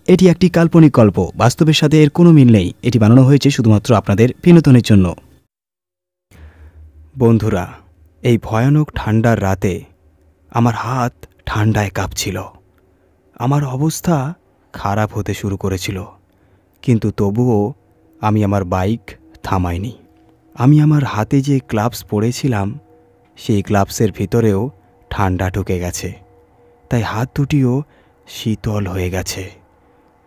এটি একটি কাল্পনিক গল্প, বাস্তবের সাথে এর কোনো মিল নেই। এটি বানানো হয়েছে শুধুমাত্র আপনাদের বিনোদনের জন্য। বন্ধুরা, এই ভয়ানক ঠান্ডার রাতে আমার হাত ঠান্ডায় কাঁপছিল। আমার অবস্থা খারাপ হতে শুরু করেছিল, কিন্তু তবুও আমি আমার বাইক থামাইনি। আমি আমার হাতে যে গ্লাভস পরেছিলাম সেই গ্লাভসের ভিতরেও ঠান্ডা ঢুকে গেছে, তাই হাত দুটিও শীতল হয়ে গেছে।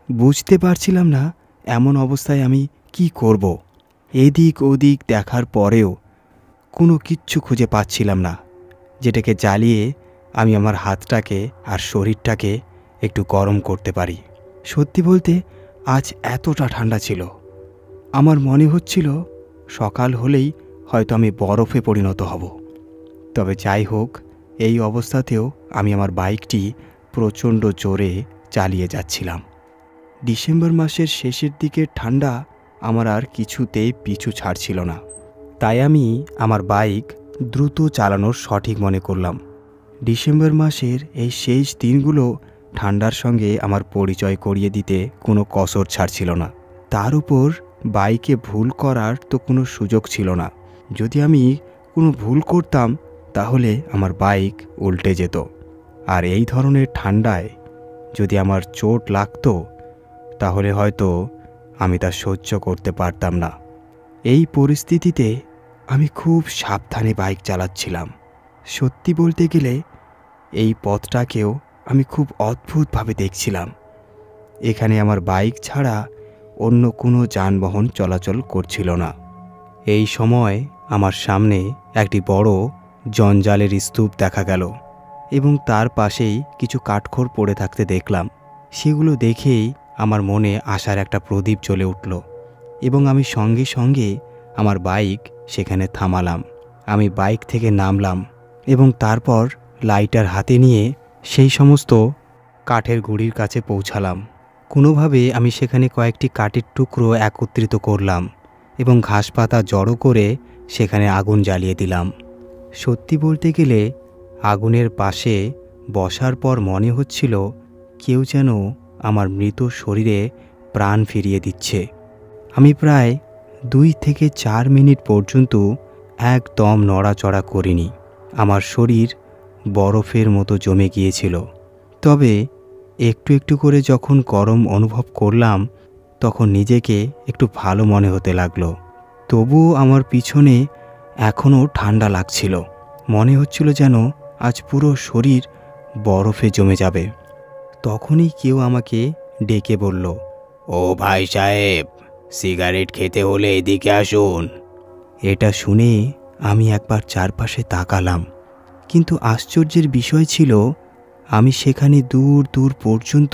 বুঝতে পারছিলাম না এমন অবস্থায় আমি কি করব। এদিক ওদিক দেখার পরেও কোনো কিচ্ছু খুঁজে পাচ্ছিলাম না যেটাকে জ্বালিয়ে আমি আমার হাতটাকে আর শরীরটাকে একটু গরম করতে পারি। সত্যি বলতে আজ এতটা ঠান্ডা ছিল, আমার মনে হচ্ছিল সকাল হলেই হয়তো আমি বরফে পরিণত হব। তবে যাই হোক, এই অবস্থাতেও আমি আমার বাইকটি প্রচণ্ড জোরে চালিয়ে যাচ্ছিলাম। ডিসেম্বর মাসের শেষের দিকের ঠান্ডা আমার আর কিছুতেই পিছু ছাড়ছিল না, তাই আমি আমার বাইক দ্রুত চালানোর সঠিক মনে করলাম। ডিসেম্বর মাসের এই শেষ দিনগুলো ঠান্ডার সঙ্গে আমার পরিচয় করিয়ে দিতে কোনো কসর ছাড়ছিল না। তার উপর বাইকে ভুল করার তো কোনো সুযোগ ছিল না। যদি আমি কোনো ভুল করতাম তাহলে আমার বাইক উল্টে যেত, আর এই ধরনের ঠান্ডায় যদি আমার চোট লাগতো তাহলে হয়তো আমি তা সহ্য করতে পারতাম না। এই পরিস্থিতিতে আমি খুব সাবধানে বাইক চালাচ্ছিলাম। সত্যি বলতে গেলে এই পথটাকেও আমি খুব অদ্ভুতভাবে দেখছিলাম। এখানে আমার বাইক ছাড়া অন্য কোনো যানবাহন চলাচল করছিল না। এই সময় আমার সামনে একটি বড় জঞ্জালের স্তূপ দেখা গেল এবং তার পাশেই কিছু কাঠখড় পড়ে থাকতে দেখলাম। সেগুলো দেখেই আমার মনে আশার একটা প্রদীপ জ্বলে উঠল এবং আমি সঙ্গে সঙ্গে আমার বাইক সেখানে থামালাম। আমি বাইক থেকে নামলাম এবং তারপর লাইটার হাতে নিয়ে সেই সমস্ত কাঠের গুঁড়ির কাছে পৌঁছালাম। কোনোভাবে আমি সেখানে কয়েকটি কাঠের টুকরো একত্রিত করলাম এবং ঘাসপাতা জড়ো করে সেখানে আগুন জ্বালিয়ে দিলাম। সত্যি বলতে গেলে আগুনের পাশে বসার পর মনে হচ্ছিল কেউ যেন আমার মৃত শরীরে প্রাণ ফিরিয়ে দিচ্ছে। আমি প্রায় 2 থেকে 4 মিনিট পর্যন্ত একদম নড়াচড়া করিনি। আমার শরীর বরফের মতো জমে গিয়েছিল। তবে একটু একটু করে যখন গরম অনুভব করলাম তখন নিজেকে একটু ভালো মনে হতে লাগলো। তবুও আমার পিছনে এখনও ঠান্ডা লাগছিল। মনে হচ্ছিল যেন আজ পুরো শরীর বরফে জমে যাবে। তখনই কেউ আমাকে ডেকে বলল, ও ভাই সাহেব, সিগারেট খেতে হলে এদিকে আসুন। এটা শুনে আমি একবার চারপাশে তাকালাম, কিন্তু আশ্চর্যের বিষয় ছিল আমি সেখানে দূর দূর পর্যন্ত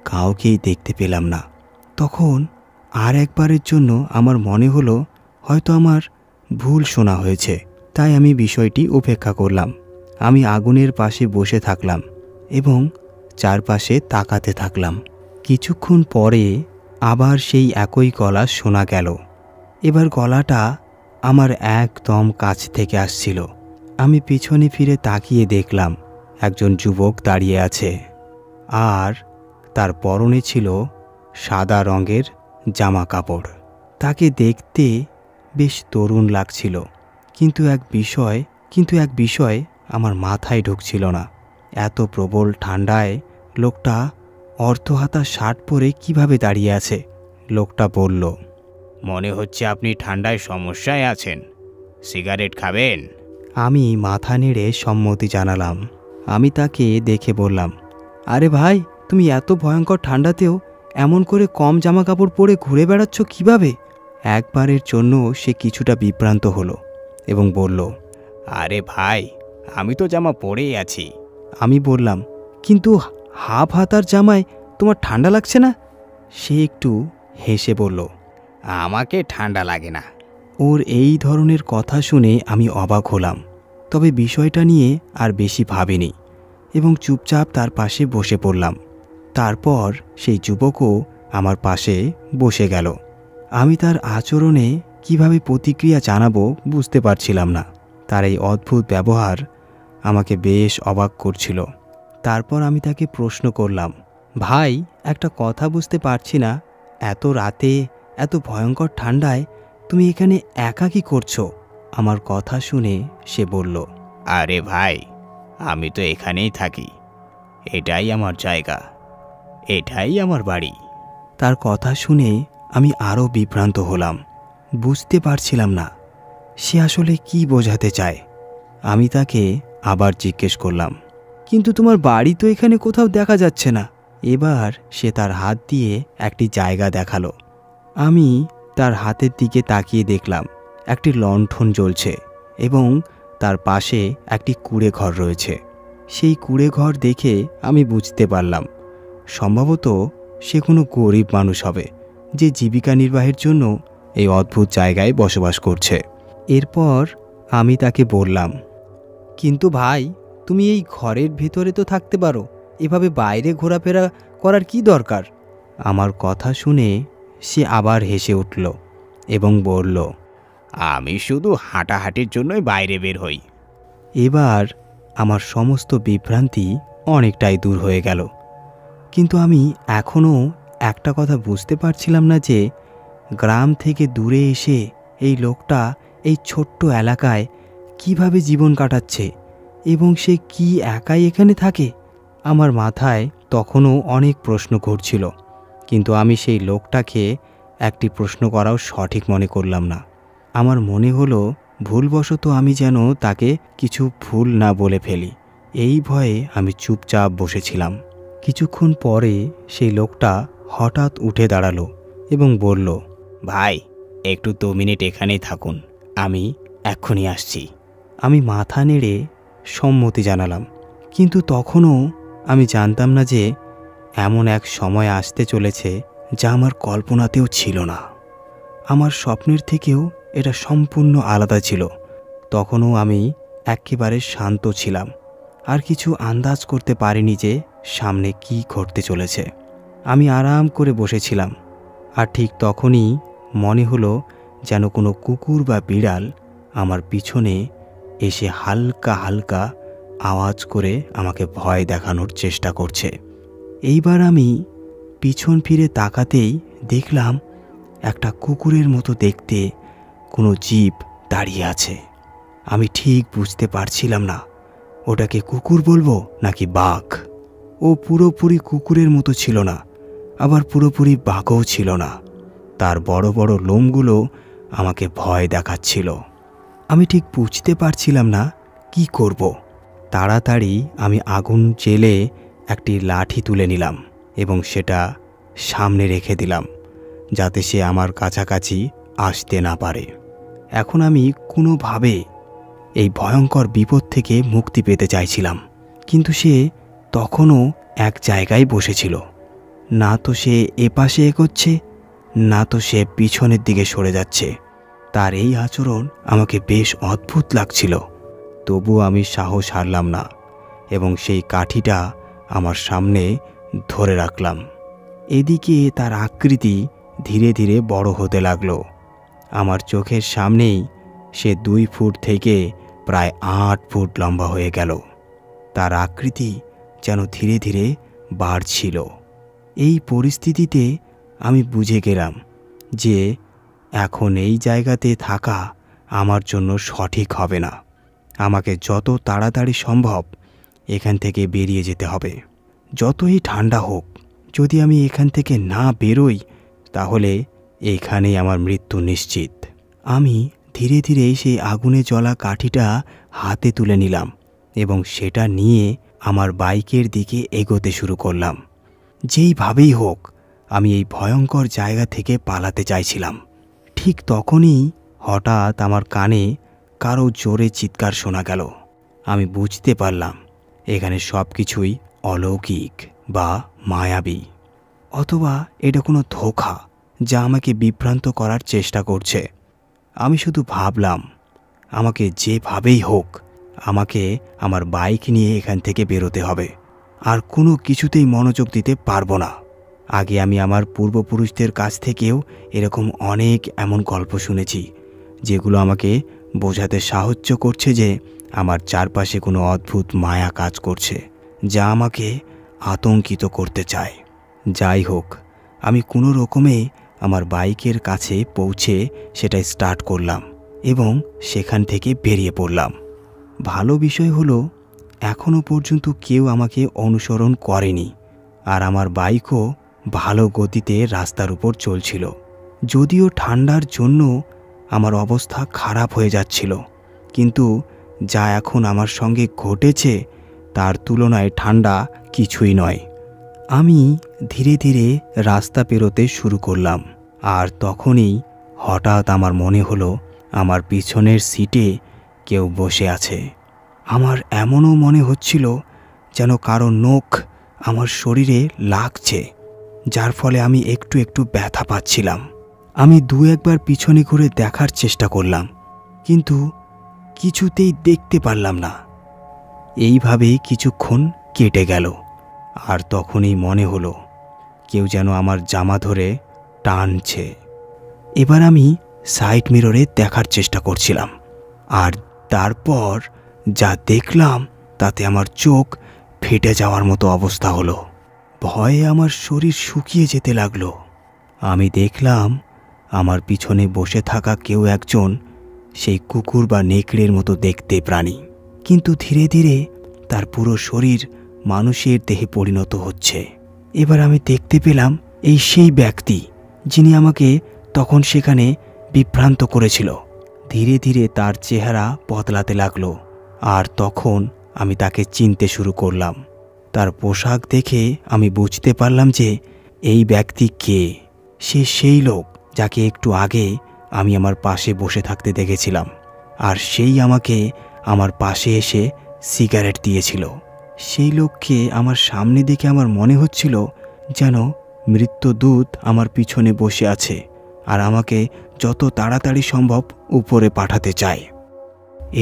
কাউকেই দেখতে পেলাম না। তখন আর একবারের জন্য আমার মনে হলো হয়তো আমার ভুল শোনা হয়েছে, তাই আমি বিষয়টি উপেক্ষা করলাম। আমি আগুনের পাশে বসে থাকলাম এবং চারপাশে তাকাতে থাকলাম। কিছুক্ষণ পরে আবার সেই একই গলা শোনা গেল। এবার গলাটা আমার একদম কাছ থেকে আসছিল। আমি পিছনে ফিরে তাকিয়ে দেখলাম একজন যুবক দাঁড়িয়ে আছে, আর তার পরনে ছিল সাদা রঙের জামা কাপড়। তাকে দেখতে বেশ তরুণ লাগছিল, কিন্তু এক বিষয় আমার মাথায় ঢুকছিল না। এত প্রবল ঠান্ডায় লোকটা অর্ধহাতা শার্ট পরে কিভাবে দাঁড়িয়ে আছে? লোকটা বলল, মনে হচ্ছে আপনি ঠান্ডায় সমস্যায় আছেন, সিগারেট খাবেন? আমি মাথা নেড়ে সম্মতি জানালাম। আমি তাকে দেখে বললাম, আরে ভাই, তুমি এত ভয়ঙ্কর ঠান্ডাতেও এমন করে কম জামা কাপড় পরে ঘুরে বেড়াচ্ছ কিভাবে? একবারের জন্য সে কিছুটা বিভ্রান্ত হলো এবং বলল, আরে ভাই, আমি তো জামা পরেই আছি। আমি বললাম, কিন্তু হাফ হাতার জামায় তোমার ঠান্ডা লাগছে না? সে একটু হেসে বলল, আমাকে ঠান্ডা লাগে না। ওর এই ধরনের কথা শুনে আমি অবাক হলাম, তবে বিষয়টা নিয়ে আর বেশি ভাবিনি এবং চুপচাপ তার পাশে বসে পড়লাম। তারপর সেই যুবকও আমার পাশে বসে গেল। আমি তার আচরণে কিভাবে প্রতিক্রিয়া জানাবো বুঝতে পারছিলাম না। তার এই অদ্ভুত ব্যবহার আমাকে বেশ অবাক করছিল। তারপর আমি তাকে প্রশ্ন করলাম, ভাই, একটা কথা বুঝতে পারছি না, এত রাতে এত ভয়ঙ্কর ঠান্ডায় তুমি এখানে একা কি করছো? আমার কথা শুনে সে বলল, আরে ভাই, আমি তো এখানেই থাকি। এটাই আমার জায়গা, এটাই আমার বাড়ি। তার কথা শুনে আমি আরও বিভ্রান্ত হলাম। বুঝতে পারছিলাম না সে আসলে কি বোঝাতে চায়। আমি তাকে আবার জিজ্ঞেস করলাম, কিন্তু তোমার বাড়ি তো এখানে কোথাও দেখা যাচ্ছে না। এবার সে তার হাত দিয়ে একটি জায়গা দেখালো। আমি তার হাতের দিকে তাকিয়ে দেখলাম একটি লণ্ঠন জ্বলছে এবং তার পাশে একটি কুঁড়ে ঘর রয়েছে। সেই কুঁড়ে ঘর দেখে আমি বুঝতে পারলাম সম্ভবত সে কোনো গরিব মানুষ হবে, যে জীবিকা নির্বাহের জন্য এই অদ্ভুত জায়গায় বসবাস করছে। এরপর আমি তাকে বললাম, কিন্তু ভাই, তুমি এই ঘরের ভিতরে তো থাকতে পারো, এভাবে বাইরে ঘোরাফেরা করার কি দরকার? আমার কথা শুনে সে আবার হেসে উঠল এবং বলল, আমি শুধু হাঁটাহাঁটির জন্যই বাইরে বের হই। এবার আমার সমস্ত বিভ্রান্তি অনেকটাই দূর হয়ে গেল। কিন্তু আমি এখনও একটা কথা বুঝতে পারছিলাম না যে গ্রাম থেকে দূরে এসে এই লোকটা এই ছোট্ট এলাকায় কিভাবে জীবন কাটাচ্ছে এবং সে কি একাই এখানে থাকে। আমার মাথায় তখনও অনেক প্রশ্ন ঘুরছিল, কিন্তু আমি সেই লোকটাকে একটি প্রশ্ন করাও সঠিক মনে করলাম না। আমার মনে হলো ভুলবশত আমি যেন তাকে কিছু ভুল না বলে ফেলি। এই ভয়ে আমি চুপচাপ বসেছিলাম। কিছুক্ষণ পরে সেই লোকটা হঠাৎ উঠে দাঁড়ালো এবং বলল, ভাই, একটু 2 মিনিট এখানেই থাকুন, আমি এক্ষুনি আসছি। আমি মাথা নেড়ে সম্মতি জানালাম, কিন্তু তখনও আমি জানতাম না যে এমন এক সময় আসতে চলেছে যা আমার কল্পনাতেও ছিল না। আমার স্বপ্নের থেকেও এটা সম্পূর্ণ আলাদা ছিল। তখনও আমি একেবারে শান্ত ছিলাম, আর কিছু আন্দাজ করতে পারিনি যে সামনে কি ঘটতে চলেছে। আমি আরাম করে বসেছিলাম, আর ঠিক তখনই মনে হলো যেন কোনো কুকুর বা বিড়াল আমার পিছনে এসে হালকা হালকা আওয়াজ করে আমাকে ভয় দেখানোর চেষ্টা করছে। এইবার আমি পিছন ফিরে তাকাতেই দেখলাম একটা কুকুরের মতো দেখতে কোনো জীব দাঁড়িয়ে আছে। আমি ঠিক বুঝতে পারছিলাম না ওটাকে কুকুর বলবো নাকি বাঘ। ও পুরোপুরি কুকুরের মতো ছিল না, আবার পুরোপুরি বাঘও ছিল না। তার বড় বড় লোমগুলো আমাকে ভয় দেখাচ্ছিল। আমি ঠিক বুঝতে পারছিলাম না কি করব। তাড়াতাড়ি আমি আগুন জ্বেলে একটি লাঠি তুলে নিলাম এবং সেটা সামনে রেখে দিলাম, যাতে সে আমার কাছাকাছি আসতে না পারে। এখন আমি কোনোভাবে এই ভয়ঙ্কর বিপদ থেকে মুক্তি পেতে চাইছিলাম, কিন্তু সে তখনও এক জায়গায় বসেছিল। না তো সে এপাশে এগোচ্ছে, না তো সে পিছনের দিকে সরে যাচ্ছে। তার এই আচরণ আমাকে বেশ অদ্ভুত লাগছিল। তবু আমি সাহস হারলাম না এবং সেই কাঠিটা আমার সামনে ধরে রাখলাম। এদিকে তার আকৃতি ধীরে ধীরে বড় হতে লাগলো। আমার চোখের সামনেই সে 2 ফুট থেকে প্রায় 8 ফুট লম্বা হয়ে গেল। তার আকৃতি যেন ধীরে ধীরে বাড়ছিল। এই পরিস্থিতিতে আমি বুঝে গেলাম যে এখন এই জায়গাতে থাকা আমার জন্য সঠিক হবে না। আমাকে যত তাড়াতাড়ি সম্ভব এখান থেকে বেরিয়ে যেতে হবে। যতই ঠান্ডা হোক, যদি আমি এখান থেকে না বেরোই তাহলে এখানেই আমার মৃত্যু নিশ্চিত। আমি ধীরে ধীরে সেই আগুনে জ্বলা কাঠিটা হাতে তুলে নিলাম এবং সেটা নিয়ে আমার বাইকের দিকে এগোতে শুরু করলাম। যেইভাবেই হোক আমি এই ভয়ঙ্কর জায়গা থেকে পালাতে চাইছিলাম। ঠিক তখনই হঠাৎ আমার কানে কারো জোরে চিৎকার শোনা গেল। আমি বুঝতে পারলাম এখানে সব কিছুই অলৌকিক বা মায়াবী, অথবা এটা কোনো ধোঁকা যা আমাকে বিভ্রান্ত করার চেষ্টা করছে। আমি শুধু ভাবলাম আমাকে যেভাবেই হোক আমাকে আমার বাইক নিয়ে এখান থেকে বেরোতে হবে, আর কোনো কিছুতেই মনোযোগ দিতে পারবো না। আগে আমি আমার পূর্বপুরুষদের কাছ থেকেও এরকম অনেক এমন গল্প শুনেছি যেগুলো আমাকে বোঝাতে সাহায্য করছে যে আমার চারপাশে কোনো অদ্ভুত মায়া কাজ করছে যা আমাকে আতঙ্কিত করতে চায়। যাই হোক, আমি কোনো রকমে আমার বাইকের কাছে পৌঁছে সেটা স্টার্ট করলাম এবং সেখান থেকে বেরিয়ে পড়লাম। ভালো বিষয় হলো এখনও পর্যন্ত কেউ আমাকে অনুসরণ করেনি, আর আমার বাইকও ভালো গতিতে রাস্তার উপর চলছিল। যদিও ঠান্ডার জন্য আমার অবস্থা খারাপ হয়ে যাচ্ছিল, কিন্তু যা এখন আমার সঙ্গে ঘটেছে তার তুলনায় ঠান্ডা কিছুই নয়। আমি ধীরে ধীরে রাস্তা পেরোতে শুরু করলাম, আর তখনই হঠাৎ আমার মনে হলো আমার পিছনের সিটে কেউ বসে আছে। আমার এমনও মনে হচ্ছিল যেন কারো নখ আমার শরীরে লাগছে, যার ফলে আমি একটু একটু ব্যথা পাচ্ছিলাম। আমি দু একবার পিছনে ঘুরে দেখার চেষ্টা করলাম, কিন্তু কিছুতেই দেখতে পারলাম না। এইভাবেই কিছুক্ষণ কেটে গেল, আর তখনই মনে হলো কেউ যেন আমার জামা ধরে টানছে। এবার আমি সাইড মিররে দেখার চেষ্টা করছিলাম, আর তারপর যা দেখলাম তাতে আমার চোখ ফেটে যাওয়ার মতো অবস্থা হলো। ভয়ে আমার শরীর শুকিয়ে যেতে লাগলো। আমি দেখলাম আমার পিছনে বসে থাকা কেউ একজন সেই কুকুর বা নেকড়ের মতো দেখতে প্রাণী, কিন্তু ধীরে ধীরে তার পুরো শরীর মানুষের দেহে পরিণত হচ্ছে। এবার আমি দেখতে পেলাম এই সেই ব্যক্তি যিনি আমাকে তখন সেখানে বিভ্রান্ত করেছিল। ধীরে ধীরে তার চেহারা বদলাতে লাগলো, আর তখন আমি তাকে চিনতে শুরু করলাম। তার পোশাক দেখে আমি বুঝতে পারলাম যে এই ব্যক্তি কে। সে সেই লোক যাকে একটু আগে আমি আমার পাশে বসে থাকতে দেখেছিলাম, আর সেই আমাকে আমার পাশে এসে সিগারেট দিয়েছিল। সেই লোককে আমার সামনে দেখে আমার মনে হচ্ছিল যেন মৃত্যুদূত আমার পিছনে বসে আছে আর আমাকে যত তাড়াতাড়ি সম্ভব উপরে পাঠাতে চায়।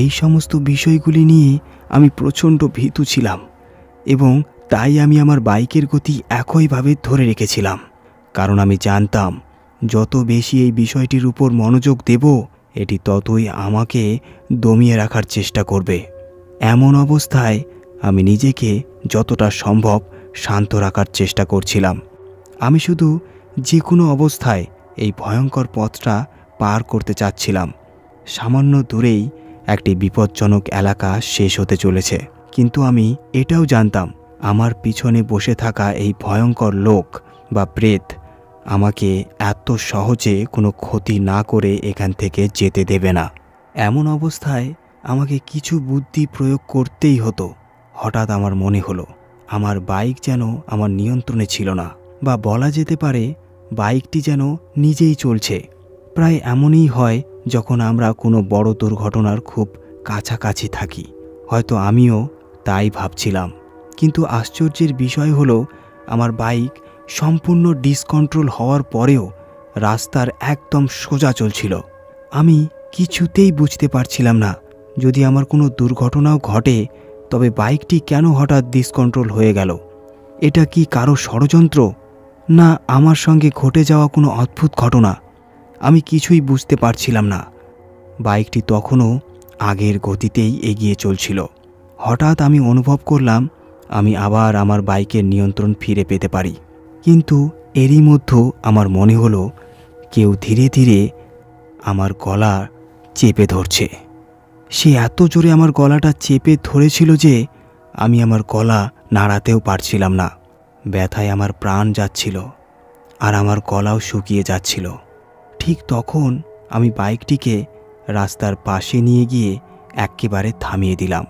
এই সমস্ত বিষয়গুলি নিয়ে আমি প্রচণ্ড ভীতু ছিলাম, এবং তাই আমি আমার বাইকের গতি একইভাবে ধরে রেখেছিলাম, কারণ আমি জানতাম যত বেশি এই বিষয়টির উপর মনোযোগ দেব এটি ততই আমাকে দমিয়ে রাখার চেষ্টা করবে। এমন অবস্থায় আমি নিজেকে যতটা সম্ভব শান্ত রাখার চেষ্টা করছিলাম। আমি শুধু যে কোনো অবস্থায় এই ভয়ঙ্কর পথটা পার করতে চাচ্ছিলাম। সামান্য দূরেই একটি বিপজ্জনক এলাকা শেষ হতে চলেছে, কিন্তু আমি এটাও জানতাম আমার পিছনে বসে থাকা এই ভয়ঙ্কর লোক বা প্রেত আমাকে এত সহজে কোনো ক্ষতি না করে এখান থেকে যেতে দেবে না। এমন অবস্থায় আমাকে কিছু বুদ্ধি প্রয়োগ করতেই হতো। হঠাৎ আমার মনে হলো আমার বাইক যেন আমার নিয়ন্ত্রণে ছিল না, বা বলা যেতে পারে বাইকটি যেন নিজেই চলছে। প্রায় এমনই হয় যখন আমরা কোনো বড় দুর্ঘটনার খুব কাছাকাছি থাকি। হয়তো আমিও তাই ভাবছিলাম, কিন্তু আশ্চর্যের বিষয় হলো আমার বাইক সম্পূর্ণ ডিসকন্ট্রোল হওয়ার পরেও রাস্তার একদম সোজা চলছিল। আমি কিছুতেই বুঝতে পারছিলাম না যদি আমার কোনো দুর্ঘটনাও ঘটে তবে বাইকটি কেন হঠাৎ ডিসকন্ট্রোল হয়ে গেল। এটা কি কারো ষড়যন্ত্র, না আমার সঙ্গে ঘটে যাওয়া কোনো অদ্ভুত ঘটনা? আমি কিছুই বুঝতে পারছিলাম না। বাইকটি তখনও আগের গতিতেই এগিয়ে চলছিল। হঠাৎ আমি অনুভব করলাম আমি আবার আমার বাইকের নিয়ন্ত্রণ ফিরে পেতে পারি, কিন্তু এরই মধ্যে আমার মনে হলো কেউ ধীরে ধীরে আমার গলা চেপে ধরছে। সে এত জোরে আমার গলাটা চেপে ধরেছিল যে আমি আমার গলা নাড়াতেও পারছিলাম না। ব্যথায় আমার প্রাণ যাচ্ছিল, আর আমার গলাও শুকিয়ে যাচ্ছিল। ঠিক তখন আমি বাইকটিকে রাস্তার পাশে নিয়ে গিয়ে একেবারে থামিয়ে দিলাম।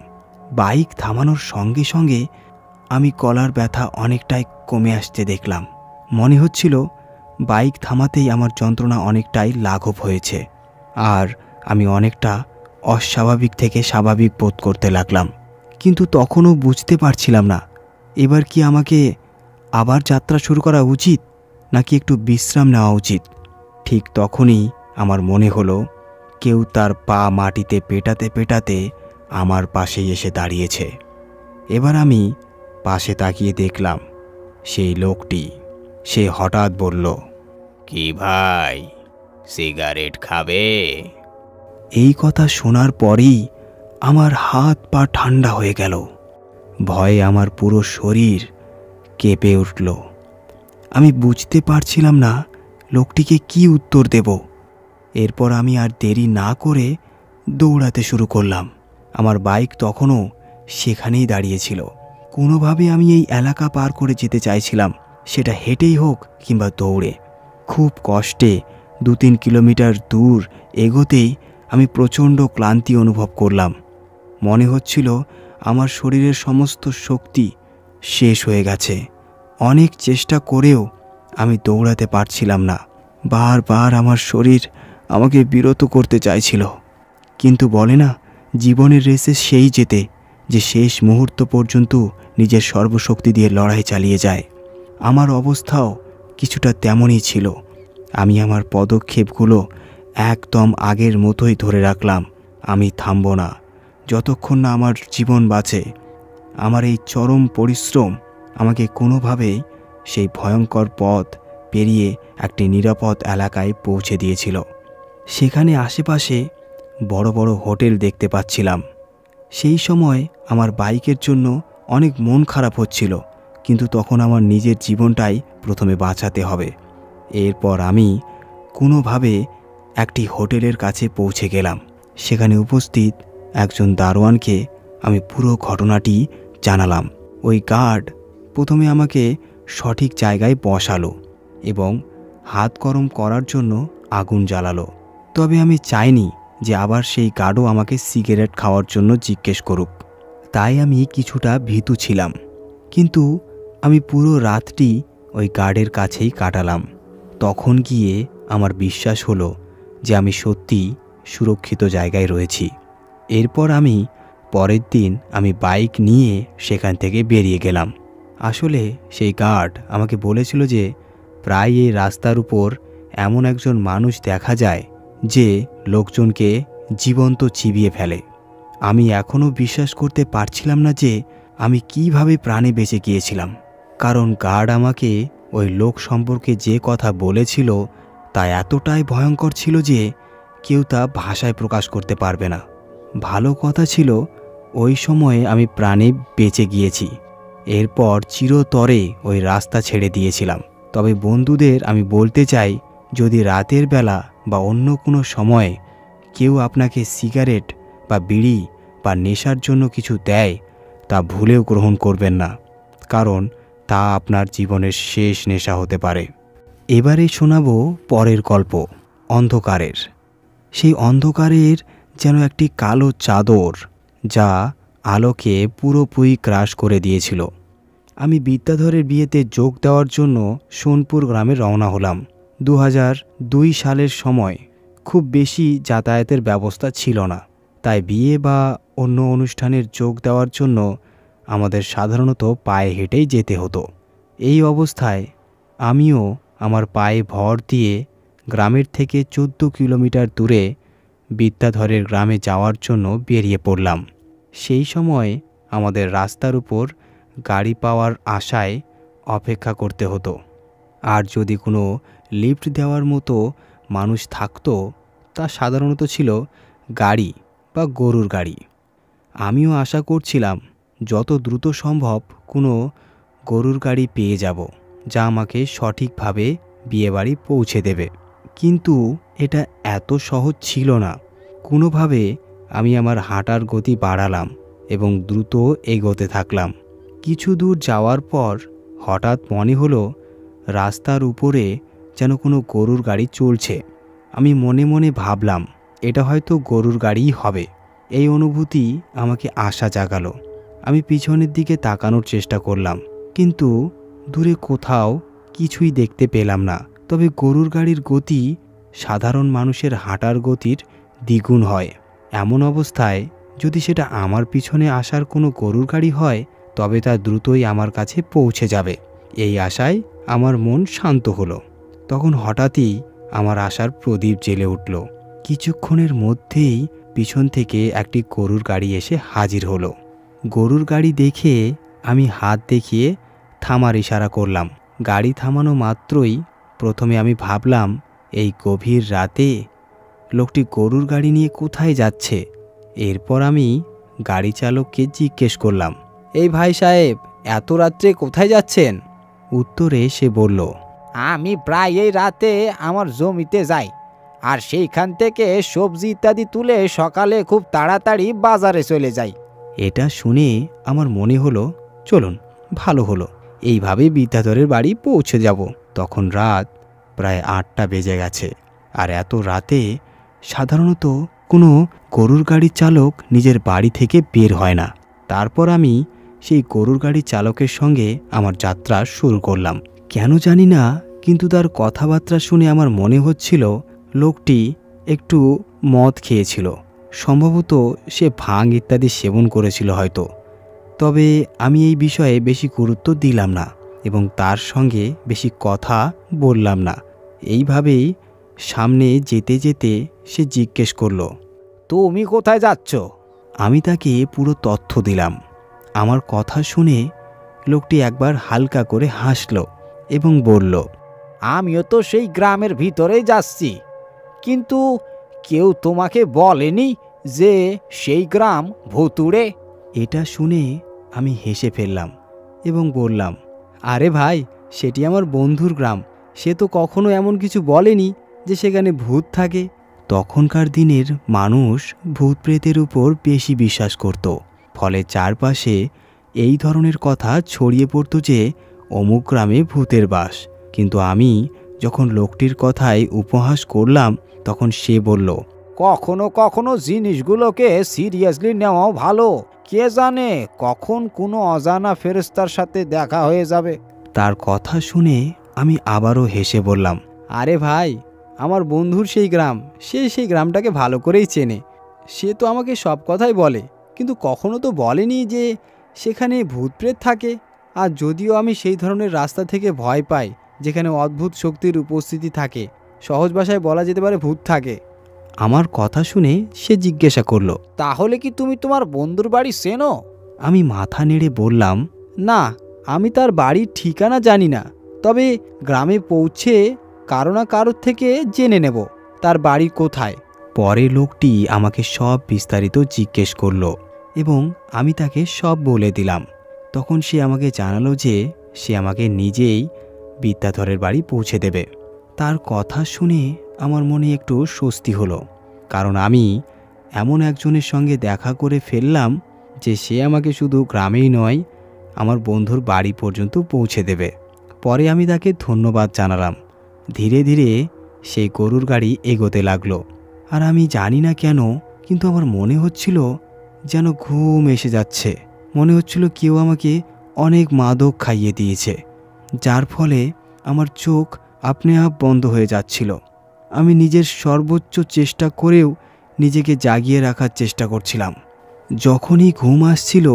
বাইক থামানোর সঙ্গে সঙ্গে আমি গলার ব্যথা অনেকটাই কমে আসতে দেখলাম। মনে হচ্ছিল বাইক থামাতেই আমার যন্ত্রণা অনেকটাই লাঘব হয়েছে, আর আমি অনেকটা অস্বাভাবিক থেকে স্বাভাবিক বোধ করতে লাগলাম। কিন্তু তখনও বুঝতে পারছিলাম না এবার কি আমাকে আবার যাত্রা শুরু করা উচিত নাকি একটু বিশ্রাম নেওয়া উচিত। ঠিক তখনই আমার মনে হলো কেউ তার পা মাটিতে পেটাতে পেটাতে আমার পাশেই এসে দাঁড়িয়েছে। এবার আমি পাশে তাকিয়ে দেখলাম সেই লোকটি। সে হঠাৎ বলল, কি ভাই, সিগারেট খাবে? এই কথা শোনার পরেই আমার হাত পা ঠান্ডা হয়ে গেল। ভয়ে আমার পুরো শরীর কেঁপে উঠল। আমি বুঝতে পারছিলাম না লোকটিকে কি উত্তর দেব। এরপর আমি আর দেরি না করে দৌড়াতে শুরু করলাম। আমার বাইক তখনও সেখানেই দাঁড়িয়েছিল। কোনোভাবে আমি এই এলাকা পার করে যেতে চাইছিলাম, সেটা হেঁটেই হোক কিংবা দৌড়ে। খুব কষ্টে 2-3 কিলোমিটার দূর এগোতেই আমি প্রচণ্ড ক্লান্তি অনুভব করলাম। মনে হচ্ছিল আমার শরীরের সমস্ত শক্তি শেষ হয়ে গেছে। অনেক চেষ্টা করেও আমি দৌড়াতে পারছিলাম না। বারবার আমার শরীর আমাকে বিরত করতে চাইছিল, কিন্তু বলে না, জীবনের রেসে সেই জেতে যে শেষ মুহূর্ত পর্যন্ত নিজের সর্বশক্তি দিয়ে লড়াই চালিয়ে যায়। আমার অবস্থাও কিছুটা তেমনই ছিল। আমি আমার পদক্ষেপগুলো একদম আগের মতোই ধরে রাখলাম। আমি থামব না যতক্ষণ না আমার জীবন বাঁচে। আমার এই চরম পরিশ্রম আমাকে কোনোভাবেই সেই ভয়ঙ্কর পথ পেরিয়ে একটি নিরাপদ এলাকায় পৌঁছে দিয়েছিল। সেখানে আশেপাশে বড় বড় হোটেল দেখতে পাচ্ছিলাম। সেই সময় আমার বাইকের জন্য অনেক মন খারাপ হচ্ছিল, কিন্তু তখন আমার নিজের জীবনটাই প্রথমে বাঁচাতে হবে। এরপর আমি কোনোভাবে একটি হোটেলের কাছে পৌঁছে গেলাম। সেখানে উপস্থিত একজন দারোয়ানকে আমি পুরো ঘটনাটি জানালাম। ওই গার্ড প্রথমে আমাকে সঠিক জায়গায় বসালো এবং হাত গরম করার জন্য আগুন জ্বালালো। তবে আমি চাইনি যে আবার সেই গার্ডও আমাকে সিগারেট খাওয়ার জন্য জিজ্ঞেস করুক। তাই আমি কিছুটা ভীতু ছিলাম, কিন্তু আমি পুরো রাতটি ওই গার্ডের কাছেই কাটালাম। তখন গিয়ে আমার বিশ্বাস হলো যে আমি সত্যিই সুরক্ষিত জায়গায় রয়েছি। এরপর আমি পরের দিন আমি বাইক নিয়ে সেখান থেকে বেরিয়ে গেলাম। আসলে সেই গার্ড আমাকে বলেছিল যে প্রায় এই রাস্তার উপর এমন একজন মানুষ দেখা যায় যে লোকজনকে জীবন্ত চিবিয়ে ফেলে। আমি এখনও বিশ্বাস করতে পারছিলাম না যে আমি কিভাবে প্রাণে বেঁচে গিয়েছিলাম, কারণ গার্ড আমাকে ওই লোক সম্পর্কে যে কথা বলেছিল তা এতটাই ভয়ঙ্কর ছিল যে কেউ তা ভাষায় প্রকাশ করতে পারবে না। ভালো কথা ছিল ওই সময়ে আমি প্রাণে বেঁচে গিয়েছি। এরপর চিরতরে ওই রাস্তা ছেড়ে দিয়েছিলাম। তবে বন্ধুদের আমি বলতে চাই, যদি রাতের বেলা বা অন্য কোনো সময়ে কেউ আপনাকে সিগারেট বা বিড়ি বা নেশার জন্য কিছু দেয়, তা ভুলেও গ্রহণ করবেন না, কারণ তা আপনার জীবনের শেষ নেশা হতে পারে। এবারে শোনাবো পরের গল্প, অন্ধকারের। সেই অন্ধকারের যেন একটি কালো চাদর যা আলোকে পুরোপুরি গ্রাস করে দিয়েছিল। আমি বিদ্যাধরের বিয়েতে যোগ দেওয়ার জন্য সোনপুর গ্রামে রওনা হলাম। 2002 সালের সময় খুব বেশি যাতায়াতের ব্যবস্থা ছিল না, তাই বিয়ে বা অন্য অনুষ্ঠানের যোগ দেওয়ার জন্য আমাদের সাধারণত পায়ে হেঁটেই যেতে হতো। এই অবস্থায় আমিও আমার পায়ে ভর দিয়ে গ্রামের থেকে 14 কিলোমিটার দূরে বিদ্যাধরের গ্রামে যাওয়ার জন্য বেরিয়ে পড়লাম। সেই সময় আমাদের রাস্তার উপর গাড়ি পাওয়ার আশায় অপেক্ষা করতে হতো, আর যদি কোনো লিফট দেওয়ার মতো মানুষ থাকতো তা সাধারণত ছিল গাড়ি বা গরুর গাড়ি। আমিও আশা করছিলাম যত দ্রুত সম্ভব কোনো গরুর গাড়ি পেয়ে যাব যা আমাকে সঠিকভাবে বিয়েবাড়ি পৌঁছে দেবে, কিন্তু এটা এত সহজ ছিল না। কোনোভাবে আমি আমার হাঁটার গতি বাড়ালাম এবং দ্রুত এগোতে থাকলাম। কিছু দূর যাওয়ার পর হঠাৎ মনে হলো রাস্তার উপরে যেন কোনো গরুর গাড়ি চলছে। আমি মনে মনে ভাবলাম এটা হয়তো গরুর গাড়িই হবে। এই অনুভূতি আমাকে আশা জাগালো। আমি পিছনের দিকে তাকানোর চেষ্টা করলাম, কিন্তু দূরে কোথাও কিছুই দেখতে পেলাম না। তবে গরুর গাড়ির গতি সাধারণ মানুষের হাঁটার গতির দ্বিগুণ হয়। এমন অবস্থায় যদি সেটা আমার পিছনে আসার কোনো গরুর গাড়ি হয়, তবে তা দ্রুতই আমার কাছে পৌঁছে যাবে। এই আশায় আমার মন শান্ত হলো। তখন হঠাৎই আমার আশার প্রদীপ জ্বেলে উঠল। কিছুক্ষণের মধ্যেই পিছন থেকে একটি গরুর গাড়ি এসে হাজির হলো। গরুর গাড়ি দেখে আমি হাত দেখিয়ে থামার ইশারা করলাম। গাড়ি থামানো মাত্রই প্রথমে আমি ভাবলাম এই গভীর রাতে লোকটি গরুর গাড়ি নিয়ে কোথায় যাচ্ছে। এরপর আমি গাড়ি চালককে জিজ্ঞেস করলাম, এই ভাই সাহেব, এত রাত্রে কোথায় যাচ্ছেন? উত্তরে সে বলল, আমি প্রায় এই রাতে আমার জমিতে যাই, আর সেইখান থেকে সবজি ইত্যাদি তুলে সকালে খুব তাড়াতাড়ি বাজারে চলে যাই। এটা শুনে আমার মনে হলো, চলুন, ভালো হলো, এইভাবেই বিদ্যাধরের বাড়ি পৌঁছে যাব। তখন রাত প্রায় 8টা বেজে গেছে। আর এত রাতে সাধারণত কোনো গরুর গাড়ির চালক নিজের বাড়ি থেকে বের হয় না। তারপর আমি সেই গরুর গাড়ির চালকের সঙ্গে আমার যাত্রা শুরু করলাম। কেন জানি না, কিন্তু তার কথাবার্তা শুনে আমার মনে হচ্ছিল লোকটি একটু মদ খেয়েছিল। সম্ভবত সে ভাং ইত্যাদি সেবন করেছিল হয়তো। তবে আমি এই বিষয়ে বেশি গুরুত্ব দিলাম না এবং তার সঙ্গে বেশি কথা বললাম না। এইভাবেই সামনে যেতে যেতে সে জিজ্ঞেস করল, তুমি কোথায় যাচ্ছ? আমি তাকে পুরো তথ্য দিলাম। আমার কথা শুনে লোকটি একবার হালকা করে হাসল এবং বলল, আমিও তো সেই গ্রামের ভিতরেই যাচ্ছি, কিন্তু কেউ তোমাকে বলেনি যে সেই গ্রাম ভুতুড়ে? এটা শুনে আমি হেসে ফেললাম এবং বললাম, আরে ভাই, সেটি আমার বন্ধুর গ্রাম। সে তো কখনো এমন কিছু বলেনি যে সেখানে ভূত থাকে। তখনকার দিনের মানুষ ভূত প্রেতের উপর বেশি বিশ্বাস করত। ফলে চারপাশে এই ধরনের কথা ছড়িয়ে পড়ত যে অমুক গ্রামে ভূতের বাস। কিন্তু আমি যখন লোকটির কথায় উপহাস করলাম, তখন সে বলল, কখনো কখনো জিনিসগুলোকে সিরিয়াসলি নেওয়াও ভালো। কে জানে কখন কোনো অজানা ফেরেশতার সাথে দেখা হয়ে যাবে। তার কথা শুনে আমি আবারও হেসে বললাম, আরে ভাই, আমার বন্ধুর সেই গ্রাম, সে সেই গ্রামটাকে ভালো করেই চেনে। সে তো আমাকে সব কথাই বলে, কিন্তু কখনো তো বলেনি যে সেখানে ভূত প্রেত থাকে। আর যদিও আমি সেই ধরনের রাস্তা থেকে ভয় পাই যেখানে অদ্ভুত শক্তির উপস্থিতি থাকে, সহজ ভাষায় বলা যেতে পারে ভূত থাকে। আমার কথা শুনে সে জিজ্ঞাসা করল, তাহলে কি তুমি তোমার বন্ধুর বাড়ি চেনো? আমি মাথা নেড়ে বললাম, না, আমি তার বাড়ির ঠিকানা জানি না। তবে গ্রামে পৌঁছে কারো না কারোর থেকে জেনে নেব তার বাড়ি কোথায়। পরে লোকটি আমাকে সব বিস্তারিত জিজ্ঞেস করল এবং আমি তাকে সব বলে দিলাম। তখন সে আমাকে জানালো যে সে আমাকে নিজেই বিদ্যাধরের বাড়ি পৌঁছে দেবে। তার কথা শুনে আমার মনে একটু স্বস্তি হলো, কারণ আমি এমন একজনের সঙ্গে দেখা করে ফেললাম যে সে আমাকে শুধু গ্রামেই নয়, আমার বন্ধুর বাড়ি পর্যন্ত পৌঁছে দেবে। পরে আমি তাকে ধন্যবাদ জানালাম। ধীরে ধীরে সেই গরুর গাড়ি এগোতে লাগলো। আর আমি জানি না কেন, কিন্তু আমার মনে হচ্ছিল যেন ঘুম এসে যাচ্ছে। মনে হচ্ছিল কেউ আমাকে অনেক মাদক খাইয়ে দিয়েছে, যার ফলে আমার চোখ আপনি আপ বন্ধ হয়ে যাচ্ছিল। আমি নিজের সর্বোচ্চ চেষ্টা করেও নিজেকে জাগিয়ে রাখার চেষ্টা করছিলাম। যখনই ঘুম আসছিল,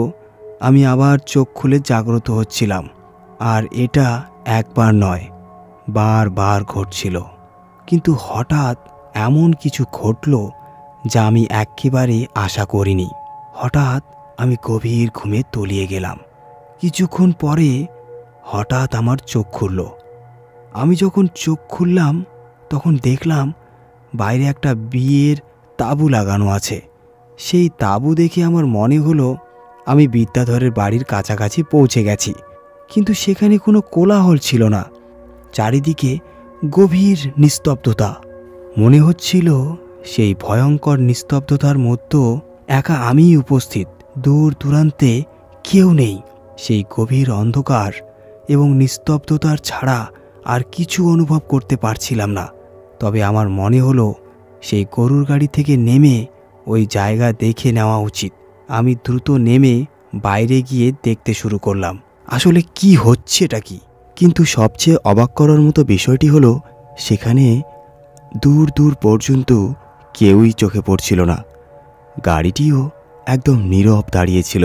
আমি আবার চোখ খুলে জাগ্রত হচ্ছিলাম। আর এটা একবার নয়, বারবার ঘটছিল। কিন্তু হঠাৎ এমন কিছু ঘটল যা আমি একেবারে আশা করিনি। হঠাৎ আমি গভীর ঘুমে তলিয়ে গেলাম। কিছুক্ষণ পরে হঠাৎ আমার চোখ খুলল। আমি যখন চোখ খুললাম, তখন দেখলাম বাইরে একটা বিয়ের তাঁবু লাগানো আছে। সেই তাঁবু দেখে আমার মনে হলো আমি বিদ্যাধরের বাড়ির কাছাকাছি পৌঁছে গেছি। কিন্তু সেখানে কোনো কোলাহল ছিল না। চারিদিকে গভীর নিস্তব্ধতা। মনে হচ্ছিল সেই ভয়ঙ্কর নিস্তব্ধতার মধ্যে একা আমিই উপস্থিত, দূর দূরান্তে কেউ নেই। সেই গভীর অন্ধকার এবং নিস্তব্ধতার ছাড়া আর কিছু অনুভব করতে পারছিলাম না। তবে আমার মনে হলো সেই গরুর গাড়ি থেকে নেমে ওই জায়গা দেখে নেওয়া উচিত। আমি দ্রুত নেমে বাইরে গিয়ে দেখতে শুরু করলাম আসলে কি হচ্ছেটা কি। কিন্তু সবচেয়ে অবাক করার মতো বিষয়টি হলো সেখানে দূর দূর পর্যন্ত কেউই চোখে পড়ছিল না। গাড়িটিও একদম নীরব দাঁড়িয়েছিল,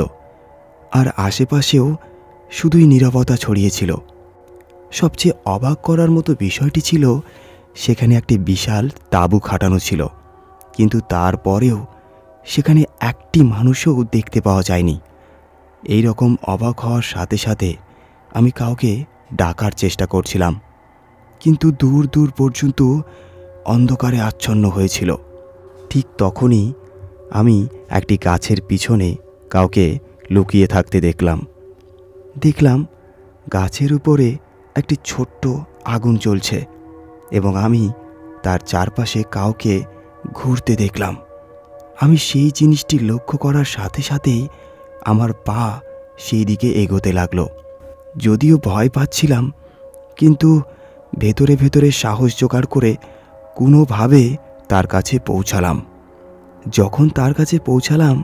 আর আশেপাশেও শুধুই নীরবতা ছড়িয়েছিল। সবচেয়ে অবাক করার মতো বিষয়টি ছিল সেখানে একটি বিশাল তাঁবু খাটানো ছিল, কিন্তু তারপরেও সেখানে একটি মানুষও দেখতে পাওয়া যায়নি। এই রকম অবাক হওয়ার সাথে সাথে আমি কাউকে ডাকার চেষ্টা করছিলাম, কিন্তু দূর দূর পর্যন্ত অন্ধকারে আচ্ছন্ন হয়েছিল। ঠিক তখনই আমি একটি গাছের পিছনে কাউকে লুকিয়ে থাকতে দেখলাম। গাছের উপরে একটি ছোট্ট আগুন জ্বলছে এবং আমি তার চারপাশে কাউকে ঘুরতে দেখলাম। আমি সেই জিনিসটি লক্ষ্য করার সাথে সাথেই আমার পা সেই দিকে এগোতে লাগলো। যদিও ভয় পাচ্ছিলাম, কিন্তু ভেতরে ভেতরে সাহস জোগাড় করে কোনোভাবে তার কাছে পৌঁছালাম। যখন তার কাছে পৌঁছালাম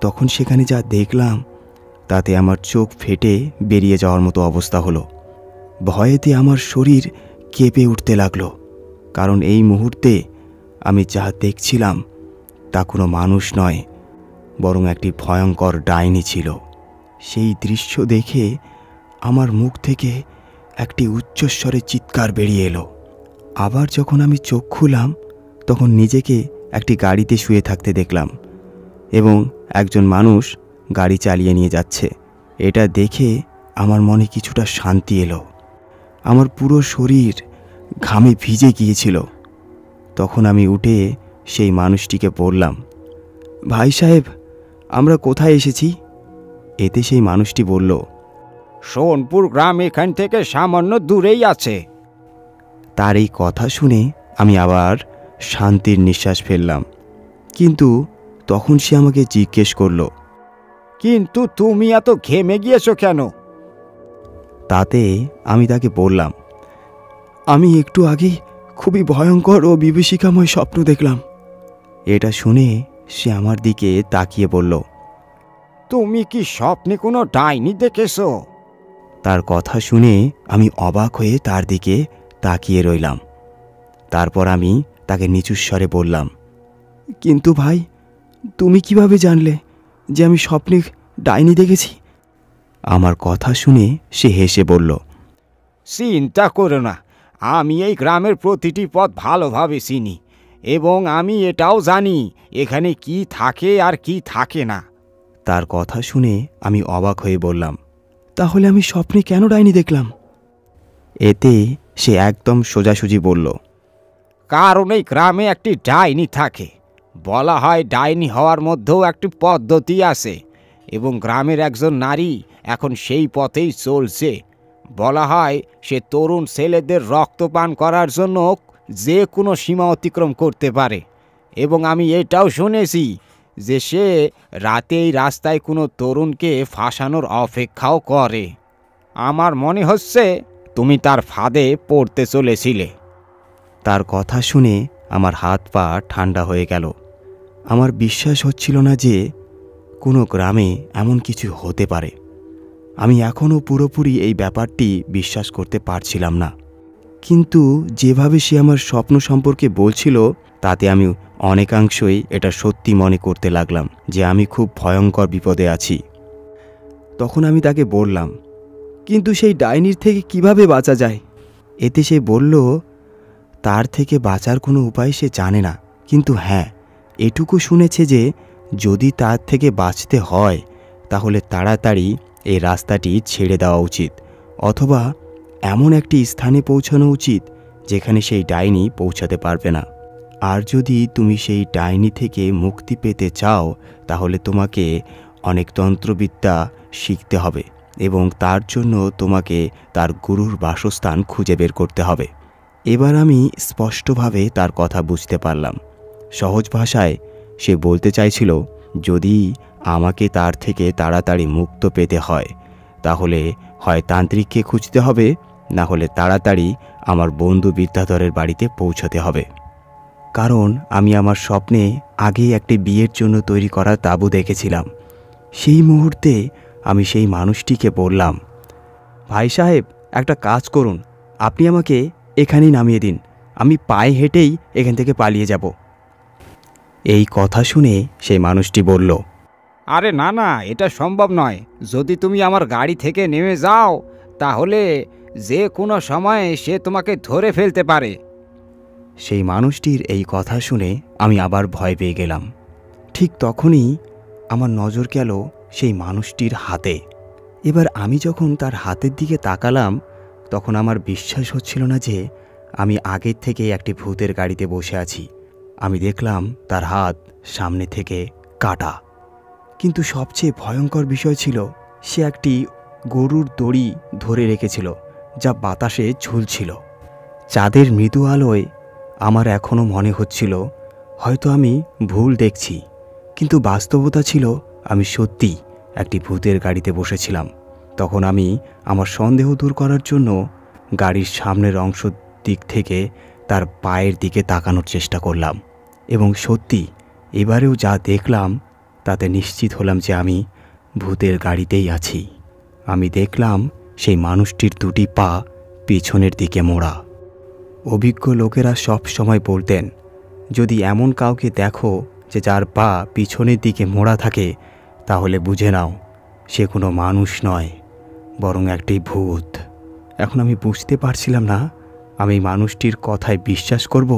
তখন সেখানে যা দেখলাম তাতে আমার চোখ ফেটে বেরিয়ে যাওয়ার মতো অবস্থা হলো। ভয়েতে আমার শরীর কেঁপে উঠতে লাগলো, কারণ এই মুহূর্তে আমি যা দেখছিলাম তা কোনো মানুষ নয়, বরং একটি ভয়ঙ্কর ডাইনি ছিল। সেই দৃশ্য দেখে আমার মুখ থেকে একটি উচ্চস্বরে চিৎকার বেরিয়ে এলো। আবার যখন আমি চোখ খুললাম তখন নিজেকে একটি গাড়িতে শুয়ে থাকতে দেখলাম এবং একজন মানুষ গাড়ি চালিয়ে নিয়ে যাচ্ছে। এটা দেখে আমার মনে কিছুটা শান্তি এলো। আমার পুরো শরীর ঘামে ভিজে গিয়েছিল। তখন আমি উঠে সেই মানুষটিকে বললাম, ভাই সাহেব, আমরা কোথায় এসেছি? এতে সেই মানুষটি বলল, সোনপুর গ্রাম এখান থেকে সামান্য দূরেই আছে। তার এই কথা শুনে আমি আবার শান্তির নিঃশ্বাস ফেললাম। কিন্তু তখন সে আমাকে জিজ্ঞেস করলো, কিন্তু তুমি এত ঘেমে গিয়েছো কেন? তাতে আমি তাকে বললাম, আমি একটু আগে খুবই ভয়ঙ্কর ও বিভীষিকাময় স্বপ্ন দেখলাম। এটা শুনে সে আমার দিকে তাকিয়ে বলল, তুমি কি স্বপ্নে কোনো ডাইনি দেখেছো? তার কথা শুনে আমি অবাক হয়ে তার দিকে তাকিয়ে রইলাম। তারপর আমি তাকে নিচু স্বরে বললাম, কিন্তু ভাই, তুমি কিভাবে জানলে যে আমি স্বপ্নে ডাইনি দেখেছি? আমার কথা শুনে সে হেসে বলল, চিন্তা করো না, আমি এই গ্রামের প্রতিটি পথ ভালোভাবে চিনি এবং আমি এটাও জানি এখানে কি থাকে আর কি থাকে না। তার কথা শুনে আমি অবাক হয়ে বললাম, তাহলে আমি স্বপ্নে কেন ডাইনি দেখলাম? এতে সে একদম সোজাসুজি বলল, কারণ এই গ্রামে একটি ডাইনি থাকে। বলা হয় ডাইনি হওয়ার মধ্যেও একটি পদ্ধতি আছে এবং গ্রামের একজন নারী এখন সেই পথেই চলছে। বলা হয় সে তরুণ ছেলেদের রক্তপান করার জন্য যে কোনো সীমা অতিক্রম করতে পারে এবং আমি এটাও শুনেছি যে সে রাতে এই রাস্তায় কোনো তরুণকে ফাঁসানোর অপেক্ষাও করে। আমার মনে হচ্ছে তুমি তার ফাঁদে পড়তে চলেছিলে। তার কথা শুনে আমার হাত পা ঠান্ডা হয়ে গেল। আমার বিশ্বাস হচ্ছিল না যে কোনো গ্রামে এমন কিছু হতে পারে। আমি এখনও পুরোপুরি এই ব্যাপারটি বিশ্বাস করতে পারছিলাম না, কিন্তু যেভাবে সে আমার স্বপ্ন সম্পর্কে বলছিল তাতে আমি অনেকাংশই এটা সত্যি মনে করতে লাগলাম যে আমি খুব ভয়ঙ্কর বিপদে আছি। তখন আমি তাকে বললাম, কিন্তু সেই ডাইনির থেকে কিভাবে বাঁচা যায়? এতে সে বলল, তার থেকে বাঁচার কোনো উপায় সে জানে না, কিন্তু হ্যাঁ, এটুকু শুনেছে যে যদি তার থেকে বাঁচতে হয় তাহলে তাড়াতাড়ি এই রাস্তাটি ছেড়ে দেওয়া উচিত, অথবা এমন একটি স্থানে পৌঁছানো উচিত যেখানে সেই ডাইনি পৌঁছাতে পারবে না। আর যদি তুমি সেই ডাইনি থেকে মুক্তি পেতে চাও তাহলে তোমাকে অনেক তন্ত্রবিদ্যা শিখতে হবে এবং তার জন্য তোমাকে তার গুরুর বাসস্থান খুঁজে বের করতে হবে। এবার আমি স্পষ্টভাবে তার কথা বুঝতে পারলাম। সহজ ভাষায় সে বলতে চাইছিল, যদি আমাকে তার থেকে তাড়াতাড়ি মুক্ত পেতে হয় তাহলে হয় তান্ত্রিককে খুঁজতে হবে, না হলে তাড়াতাড়ি আমার বন্ধু বিদ্যাধরের বাড়িতে পৌঁছতে হবে। কারণ আমি আমার স্বপ্নে আগেই একটি বিয়ের জন্য তৈরি করা তাঁবু দেখেছিলাম। সেই মুহূর্তে আমি সেই মানুষটিকে বললাম, ভাই সাহেব, একটা কাজ করুন, আপনি আমাকে এখানেই নামিয়ে দিন, আমি পায়ে হেঁটেই এখান থেকে পালিয়ে যাব। এই কথা শুনে সেই মানুষটি বলল, আরে না না, এটা সম্ভব নয়। যদি তুমি আমার গাড়ি থেকে নেমে যাও তাহলে যে কোনো সময়ে সে তোমাকে ধরে ফেলতে পারে। সেই মানুষটির এই কথা শুনে আমি আবার ভয় পেয়ে গেলাম। ঠিক তখনই আমার নজর গেল সেই মানুষটির হাতে। এবার আমি যখন তার হাতের দিকে তাকালাম তখন আমার বিশ্বাস হচ্ছিল না যে আমি আগের থেকে একটি ভূতের গাড়িতে বসে আছি। আমি দেখলাম তার হাত সামনে থেকে কাটা, কিন্তু সবচেয়ে ভয়ঙ্কর বিষয় ছিল সে একটি গরুর দড়ি ধরে রেখেছিল, যা বাতাসে ঝুলছিল। চাঁদের মৃদু আলোয় আমার এখনও মনে হচ্ছিল হয়তো আমি ভুল দেখছি, কিন্তু বাস্তবতা ছিল আমি সত্যি একটি ভূতের গাড়িতে বসেছিলাম। তখন আমি আমার সন্দেহ দূর করার জন্য গাড়ির সামনের অংশ দিক থেকে তার পায়ের দিকে তাকানোর চেষ্টা করলাম, এবং সত্যি এবারেও যা দেখলাম তাতে নিশ্চিত হলাম যে আমি ভূতের গাড়িতেই আছি। আমি দেখলাম সেই মানুষটির দুটি পা পিছনের দিকে মোড়া। অভিজ্ঞ লোকেরা সব সময় বলতেন, যদি এমন কাউকে দেখো যে যার পা পিছনের দিকে মোড়া থাকে, তাহলে বুঝে নাও সে কোনো মানুষ নয়, বরং একটি ভূত। এখন আমি বুঝতে পারছিলাম না আমি মানুষটির কথায় বিশ্বাস করব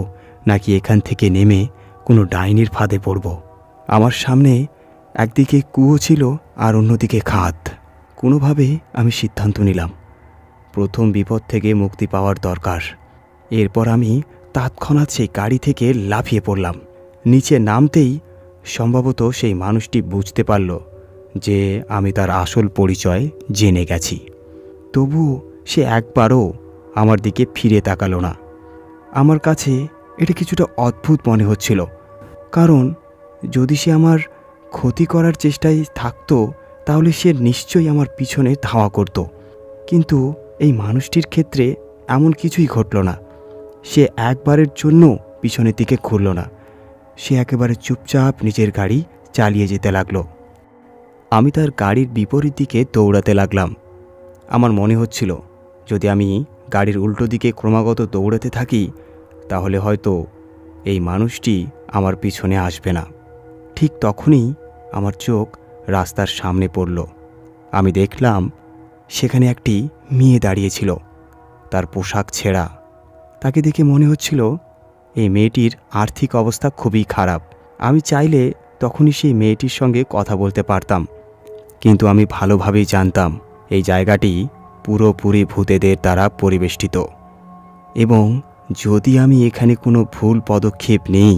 নাকি এখান থেকে নেমে কোনো ডাইনির ফাঁদে পড়ব। আমার সামনে একদিকে কুয়ো ছিল আর অন্যদিকে খাদ। কোনোভাবে আমি সিদ্ধান্ত নিলাম প্রথম বিপদ থেকে মুক্তি পাওয়ার দরকার। এরপর আমি তৎক্ষণাৎ সেই গাড়ি থেকে লাফিয়ে পড়লাম। নিচে নামতেই সম্ভবত সেই মানুষটি বুঝতে পারল যে আমি তার আসল পরিচয় জেনে গেছি। তবুও সে একবারও আমার দিকে ফিরে তাকালো না। আমার কাছে এটা কিছুটা অদ্ভুত মনে হচ্ছিল, কারণ যদি সে আমার ক্ষতি করার চেষ্টায় থাকতো তাহলে সে নিশ্চয়ই আমার পিছনে ধাওয়া করত। কিন্তু এই মানুষটির ক্ষেত্রে এমন কিছুই ঘটল না। সে একবারের জন্য পিছনের দিকে ঘুরল না। সে একেবারে চুপচাপ নিজের গাড়ি চালিয়ে যেতে লাগলো। আমি তার গাড়ির বিপরীত দিকে দৌড়াতে লাগলাম। আমার মনে হচ্ছিল যদি আমি গাড়ির উল্টো দিকে ক্রমাগত দৌড়াতে থাকি তাহলে হয়তো এই মানুষটি আমার পিছনে আসবে না। ঠিক তখনই আমার চোখ রাস্তার সামনে পড়ল। আমি দেখলাম সেখানে একটি মেয়ে দাঁড়িয়েছিল। তার পোশাক ছেঁড়া। তাকে দেখে মনে হচ্ছিল এই মেয়েটির আর্থিক অবস্থা খুবই খারাপ। আমি চাইলে তখনই সেই মেয়েটির সঙ্গে কথা বলতে পারতাম, কিন্তু আমি ভালোভাবেই জানতাম এই জায়গাটি পুরোপুরি ভূতেদের দ্বারা পরিবেষ্টিত, এবং যদি আমি এখানে কোনো ভুল পদক্ষেপ নেই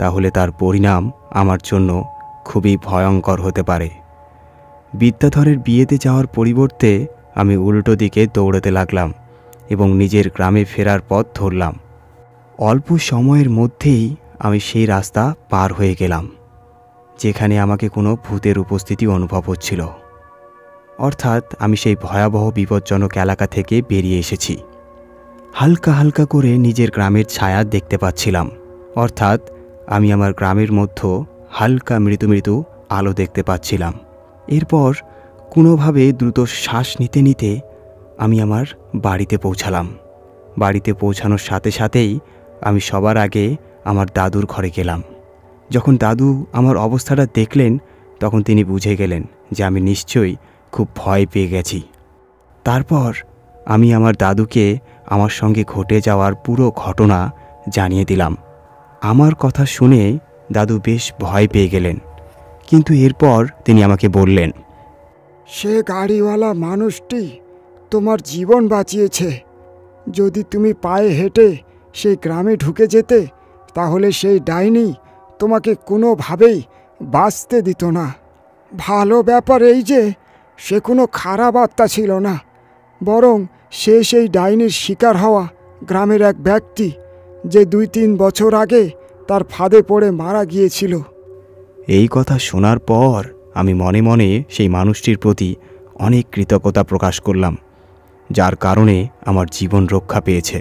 তাহলে তার পরিণাম আমার জন্য খুবই ভয়ঙ্কর হতে পারে। বিদ্যাধরের বিয়েতে যাওয়ার পরিবর্তে আমি উল্টো দিকে দৌড়াতে লাগলাম এবং নিজের গ্রামে ফেরার পথ ধরলাম। অল্প সময়ের মধ্যেই আমি সেই রাস্তা পার হয়ে গেলাম যেখানে আমাকে কোনো ভূতের উপস্থিতি অনুভব হচ্ছিল। অর্থাৎ আমি সেই ভয়াবহ বিপজ্জনক এলাকা থেকে বেরিয়ে এসেছি। হালকা হালকা করে নিজের গ্রামের ছায়া দেখতে পাচ্ছিলাম। অর্থাৎ আমি আমার গ্রামের মধ্যে হালকা মৃদু মৃদু আলো দেখতে পাচ্ছিলাম। এরপর কোনোভাবে দ্রুত শ্বাস নিতে নিতে আমি আমার বাড়িতে পৌঁছালাম। বাড়িতে পৌঁছানোর সাথে সাথেই আমি সবার আগে আমার দাদুর ঘরে গেলাম। যখন দাদু আমার অবস্থাটা দেখলেন তখন তিনি বুঝে গেলেন যে আমি নিশ্চয়ই খুব ভয় পেয়ে গেছি। তারপর আমি আমার দাদুকে আমার সঙ্গে ঘটে যাওয়ার পুরো ঘটনা জানিয়ে দিলাম। আমার কথা শুনে দাদু বেশ ভয় পেয়ে গেলেন, কিন্তু এরপর তিনি আমাকে বললেন, সে গাড়িওয়ালা মানুষটি তোমার জীবন বাঁচিয়েছে। যদি তুমি পায়ে হেঁটে সেই গ্রামে ঢুকে যেতে তাহলে সেই ডাইনি তোমাকে কোনোভাবেই বাঁচতে দিত না। ভালো ব্যাপার এই যে সে কোনো খারাপ আত্মা ছিল না, বরং সে সেই ডাইনির শিকার হওয়া গ্রামের এক ব্যক্তি যে 2-3 বছর আগে তার ফাঁদে পড়ে মারা গিয়েছিল। এই কথা শোনার পর আমি মনে মনে সেই মানুষটির প্রতি অনেক কৃতজ্ঞতা প্রকাশ করলাম, যার কারণে আমার জীবন রক্ষা পেয়েছে।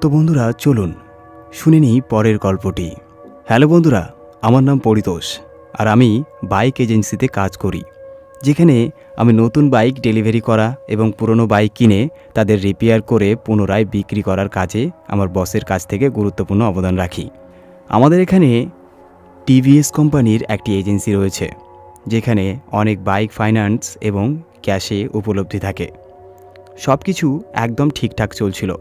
তো বন্ধুরা, চলুন শুনে নিই পরের গল্পটি। হ্যালো বন্ধুরা, আমার নাম পরিতোষ, আর আমি বাইক এজেন্সিতে কাজ করি, যেখানে আমি নতুন বাইক ডেলিভারি করা এবং পুরনো বাইক কিনে তাদের রিপেয়ার করে পুনরায় বিক্রি করার কাজে আমার বসের কাছ থেকে গুরুত্বপূর্ণ অবদান রাখি। আমাদের এখানে টিভিএস কোম্পানির একটি এজেন্সি রয়েছে, যেখানে অনেক বাইক ফাইন্যান্স এবং ক্যাশে উপলব্ধি থাকে। সব কিছু একদম ঠিকঠাক চলছিল।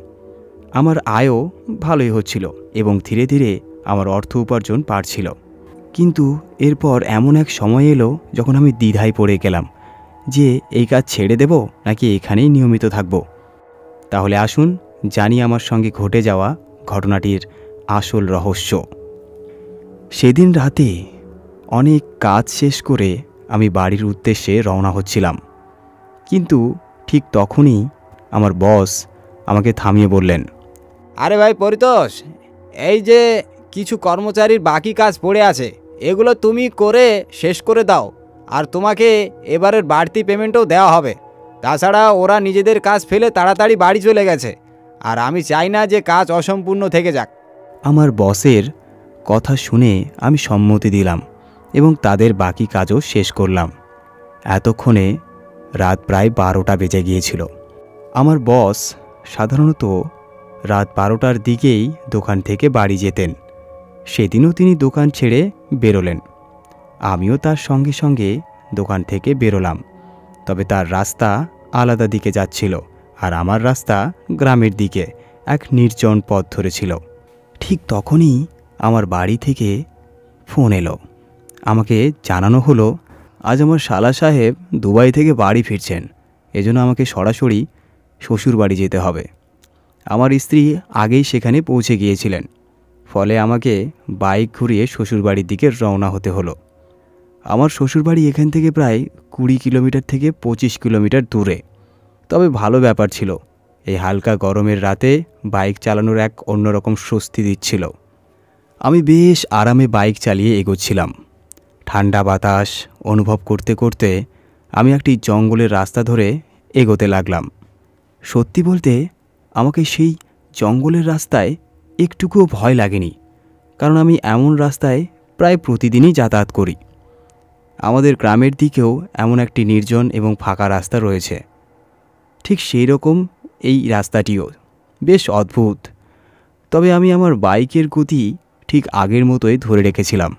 আমার আয়ও ভালোই হচ্ছিল এবং ধীরে ধীরে আমার অর্থ উপার্জন বাড়ছিল। কিন্তু এরপর এমন এক সময় এলো যখন আমি দ্বিধায় পড়ে গেলাম যে এই কাজ ছেড়ে দেব নাকি এখানেই নিয়মিত থাকব। তাহলে আসুন জানি আমার সঙ্গে ঘটে যাওয়া ঘটনাটির আসল রহস্য। সেদিন রাতে অনেক কাজ শেষ করে আমি বাড়ির উদ্দেশ্যে রওনা হচ্ছিলাম, কিন্তু ঠিক তখনই আমার বস আমাকে থামিয়ে বললেন, আরে ভাই পরিতোষ, এই যে কিছু কর্মচারীর বাকি কাজ পড়ে আছে, এগুলো তুমি করে শেষ করে দাও, আর তোমাকে এবারের বাড়তি পেমেন্টও দেওয়া হবে। তাছাড়া ওরা নিজেদের কাজ ফেলে তাড়াতাড়ি বাড়ি চলে গেছে, আর আমি চাই না যে কাজ অসম্পূর্ণ থেকে যাক। আমার বসের কথা শুনে আমি সম্মতি দিলাম এবং তাদের বাকি কাজও শেষ করলাম। এতক্ষণে রাত প্রায় 12টা বেজে গিয়েছিল। আমার বস সাধারণত রাত 12টার দিকেই দোকান থেকে বাড়ি যেতেন। সেদিনও তিনি দোকান ছেড়ে বেরোলেন। আমিও তার সঙ্গে সঙ্গে দোকান থেকে বেরোলাম। তবে তার রাস্তা আলাদা দিকে যাচ্ছিল, আর আমার রাস্তা গ্রামের দিকে এক নির্জন পথ ধরেছিল। ঠিক তখনই আমার বাড়ি থেকে ফোন এলো। আমাকে জানানো হলো আজ আমার শালা সাহেব দুবাই থেকে বাড়ি ফিরছেন, এজন্য আমাকে সরাসরি শ্বশুর বাড়ি যেতে হবে। আমার স্ত্রী আগেই সেখানে পৌঁছে গিয়েছিলেন, ফলে আমাকে বাইক ঘুরিয়ে শ্বশুরবাড়ির দিকে রওনা হতে হলো। আমার শ্বশুরবাড়ি এখান থেকে প্রায় 20 কিলোমিটার থেকে 25 কিলোমিটার দূরে। তবে ভালো ব্যাপার ছিল, এই হালকা গরমের রাতে বাইক চালানোর এক অন্যরকম স্বস্তি দিচ্ছিল। আমি বেশ আরামে বাইক চালিয়ে এগোচ্ছিলাম। ঠান্ডা বাতাস অনুভব করতে করতে আমি একটি জঙ্গলের রাস্তা ধরে এগোতে লাগলাম। সত্যি বলতে আমাকে সেই জঙ্গলের রাস্তায় একটুকুও ভয় লাগেনি, কারণ আমি এমন রাস্তায় প্রায় প্রতিদিনই যাতায়াত করি। আমাদের গ্রামের দিকেও এমন একটি নির্জন এবং ফাঁকা রাস্তা রয়েছে, ঠিক সেই রকম এই রাস্তাটিও বেশ অদ্ভুত। তবে আমি আমার বাইকের গতি ঠিক আগের মতোই ধরে রেখেছিলাম।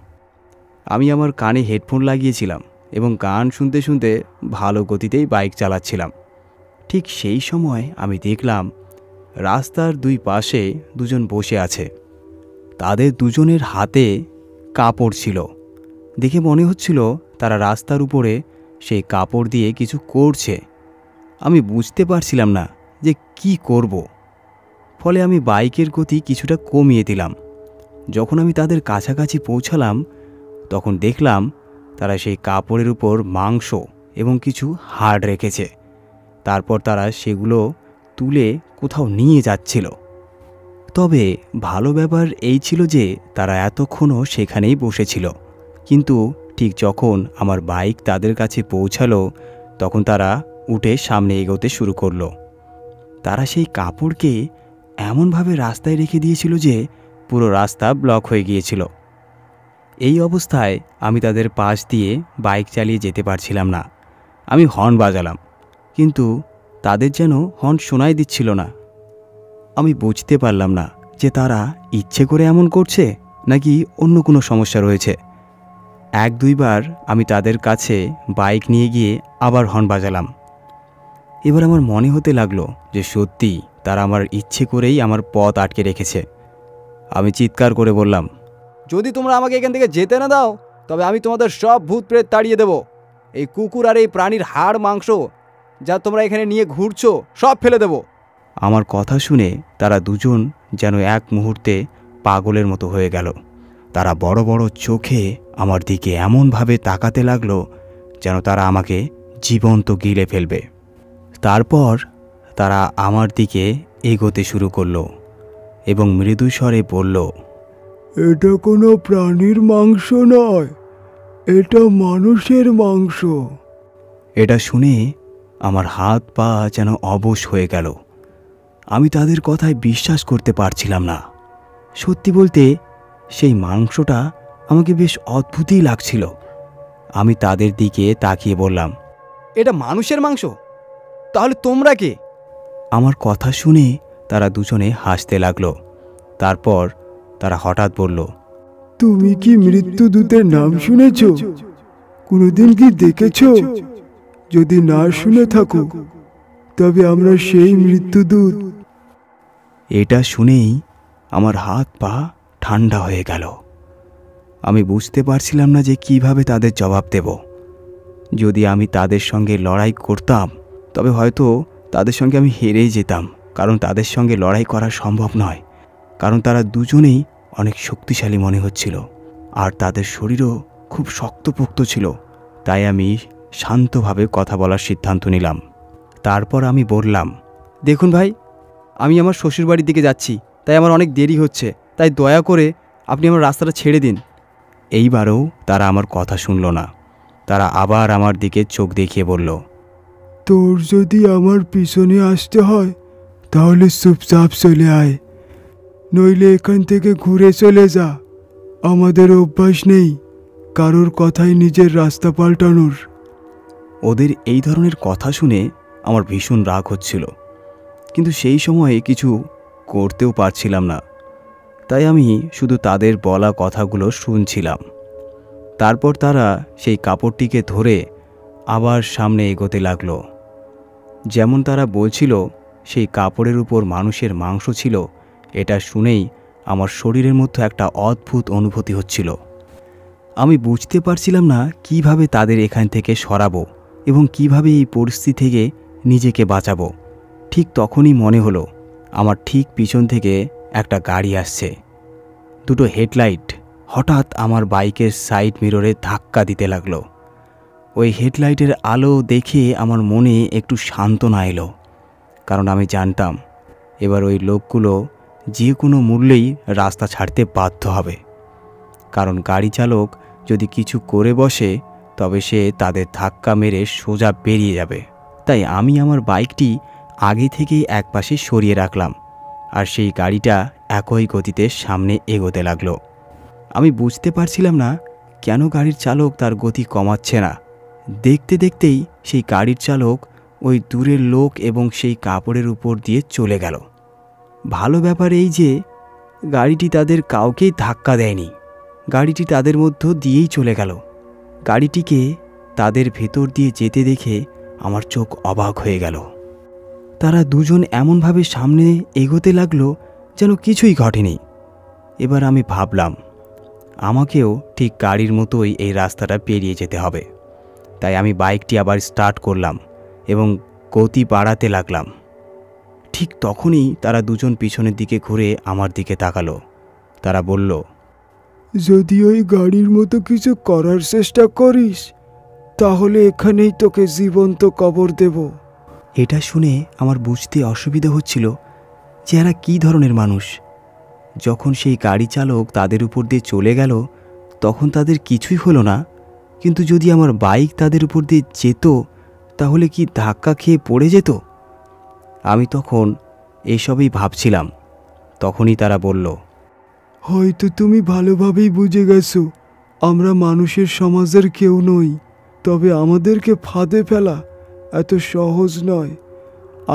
আমি আমার কানে হেডফোন লাগিয়েছিলাম এবং গান শুনতে শুনতে ভালো গতিতেই বাইক চালাচ্ছিলাম। ঠিক সেই সময় আমি দেখলাম রাস্তার দুই পাশে দুজন বসে আছে। তাদের দুজনের হাতে কাপড় ছিল। দেখে মনে হচ্ছিল তারা রাস্তার উপরে সেই কাপড় দিয়ে কিছু করছে। আমি বুঝতে পারছিলাম না যে কি করব। ফলে আমি বাইকের গতি কিছুটা কমিয়ে দিলাম। যখন আমি তাদের কাছাকাছি পৌঁছালাম তখন দেখলাম তারা সেই কাপড়ের উপর মাংস এবং কিছু হাড় রেখেছে। তারপর তারা সেগুলো তুলে কোথাও নিয়ে যাচ্ছিল। তবে ভালো ব্যাপার এই ছিল যে তারা এতক্ষণও সেখানেই বসেছিল, কিন্তু ঠিক যখন আমার বাইক তাদের কাছে পৌঁছালো তখন তারা উঠে সামনে এগোতে শুরু করলো। তারা সেই কাপড়কে এমনভাবে রাস্তায় রেখে দিয়েছিল যে পুরো রাস্তা ব্লক হয়ে গিয়েছিল। এই অবস্থায় আমি তাদের পাশ দিয়ে বাইক চালিয়ে যেতে পারছিলাম না। আমি হর্ন বাজালাম, কিন্তু তাদের যেন হর্ন শোনাই দিচ্ছিল না। আমি বুঝতে পারলাম না যে তারা ইচ্ছে করে এমন করছে নাকি অন্য কোনো সমস্যা রয়েছে। 1-2 বার আমি তাদের কাছে বাইক নিয়ে গিয়ে আবার হর্ন বাজালাম। এবার আমার মনে হতে লাগলো যে সত্যি তারা আমার ইচ্ছে করেই আমার পথ আটকে রেখেছে। আমি চিৎকার করে বললাম, যদি তোমরা আমাকে এখান থেকে যেতে না দাও তবে আমি তোমাদের সব ভূত প্রেত তাড়িয়ে দেব। এই কুকুর আর এই প্রাণীর হাড় মাংস যা তোমরা এখানে নিয়ে ঘুরছো সব ফেলে দেব। আমার কথা শুনে তারা দুজন যেন এক মুহূর্তে পাগলের মতো হয়ে গেল। তারা বড় বড় চোখে আমার দিকে এমনভাবে তাকাতে লাগলো যেন তারা আমাকে জীবন্ত গিলে ফেলবে। তারপর তারা আমার দিকে এগোতে শুরু করলো এবং মৃদু স্বরে বলল, এটা কোনো প্রাণীর মাংস নয়, এটা মানুষের মাংস। এটা শুনে আমার হাত পা যেন অবশ হয়ে গেল। আমি তাদের কথায় বিশ্বাস করতে পারছিলাম না। সত্যি বলতে সেই মাংসটা আমাকে বেশ অদ্ভুতই লাগছিল। আমি তাদের দিকে তাকিয়ে বললাম, এটা মানুষের মাংস? তাহলে তোমরা কে? আমার কথা শুনে তারা দুজনে হাসতে লাগলো। তারপর তারা হঠাৎ বলল, তুমি কি মৃত্যুদূতের নাম শুনেছ? কোনোদিন কি দেখেছ? যদি না শুনে থাকো তবে আমরা সেই মৃত্যুদূত। এটা শুনেই আমার হাত পা ঠান্ডা হয়ে গেল। আমি বুঝতে পারছিলাম না যে কিভাবে তাদের জবাব দেব। যদি আমি তাদের সঙ্গে লড়াই করতাম তবে হয়তো তাদের সঙ্গে আমি হেরেই যেতাম, কারণ তাদের সঙ্গে লড়াই করা সম্ভব নয়, কারণ তারা দুজনেই অনেক শক্তিশালী মনে হচ্ছিল আর তাদের শরীরও খুব শক্তপোক্ত ছিল। তাই আমি শান্তভাবে কথা বলার সিদ্ধান্ত নিলাম। তারপর আমি বললাম, দেখুন ভাই, আমি আমার শ্বশুরবাড়ির দিকে যাচ্ছি, তাই আমার অনেক দেরি হচ্ছে, তাই দয়া করে আপনি আমার রাস্তাটা ছেড়ে দিন। এইবারও তারা আমার কথা শুনল না। তারা আবার আমার দিকে চোখ দেখিয়ে বলল, তোর যদি আমার পিছনে আসতে হয় তাহলে চুপচাপ চলে আয়, নইলে এখান থেকে ঘুরে চলে যা। আমাদের অভ্যাস নেই কারোর কথায় নিজের রাস্তা পাল্টানোর। ওদের এই ধরনের কথা শুনে আমার ভীষণ রাগ হচ্ছিল, কিন্তু সেই সময়ে কিছু করতেও পারছিলাম না। তাই আমি শুধু তাদের বলা কথাগুলো শুনছিলাম। তারপর তারা সেই কাপড়টিকে ধরে আবার সামনে এগোতে লাগলো। যেমন তারা বলছিল সেই কাপড়ের উপর মানুষের মাংস ছিল, এটা শুনেই আমার শরীরের মধ্যে একটা অদ্ভুত অনুভূতি হচ্ছিল। আমি বুঝতে পারছিলাম না কিভাবে তাদের এখান থেকে সরাবো এবং কিভাবে এই পরিস্থিতি থেকে নিজেকে বাঁচাবো। ঠিক তখনই মনে হলো আমার ঠিক পিছন থেকে একটা গাড়ি আসছে। দুটো হেডলাইট হঠাৎ আমার বাইকের সাইড মিররে ধাক্কা দিতে লাগলো। ওই হেডলাইটের আলো দেখে আমার মনে একটু সান্ত্বনা এলো, কারণ আমি জানতাম এবার ওই লোকগুলো যে কোনো মূল্যেই রাস্তা ছাড়তে বাধ্য হবে। কারণ গাড়ি চালক যদি কিছু করে বসে তবে সে তাদের ধাক্কা মেরে সোজা বেরিয়ে যাবে। তাই আমি আমার বাইকটি আগে থেকেই একপাশে সরিয়ে রাখলাম, আর সেই গাড়িটা একই গতিতে সামনে এগোতে লাগলো। আমি বুঝতে পারছিলাম না কেন গাড়ির চালক তার গতি কমাচ্ছে না। দেখতে দেখতেই সেই গাড়ির চালক ওই দূরের লোক এবং সেই কাপড়ের উপর দিয়ে চলে গেল। ভালো ব্যাপার এই যে গাড়িটি তাদের কাউকেই ধাক্কা দেয়নি, গাড়িটি তাদের মধ্য দিয়েই চলে গেল। গাড়িটিকে তাদের ভেতর দিয়ে যেতে দেখে আমার চোখ অবাক হয়ে গেল। তারা দুজন এমনভাবে সামনে এগোতে লাগলো যেন কিছুই ঘটেনি। এবার আমি ভাবলাম আমাকেও ঠিক গাড়ির মতোই এই রাস্তাটা পেরিয়ে যেতে হবে। তাই আমি বাইকটি আবার স্টার্ট করলাম এবং গতি বাড়াতে লাগলাম। ঠিক তখনই তারা দুজন পিছনের দিকে ঘুরে আমার দিকে তাকালো। তারা বলল, যদি ওই গাড়ির মতো কিছু করার চেষ্টা করিস তাহলে এখানেই তোকে জীবন্ত কবর দেব। এটা শুনে আমার বুঝতে অসুবিধা হচ্ছিল যে এরা কী ধরনের মানুষ। যখন সেই গাড়ি চালক তাদের উপর দিয়ে চলে গেল তখন তাদের কিছুই হলো না, কিন্তু যদি আমার বাইক তাদের উপর দিয়ে যেত তাহলে কি ধাক্কা খেয়ে পড়ে যেত? আমি তখন এসবই ভাবছিলাম। তখনই তারা বলল, হয়তো তুমি ভালোভাবেই বুঝে গেছো আমরা মানুষের সমাজের কেউ নই, তবে আমাদেরকে ফাঁদে ফেলা এত সহজ নয়।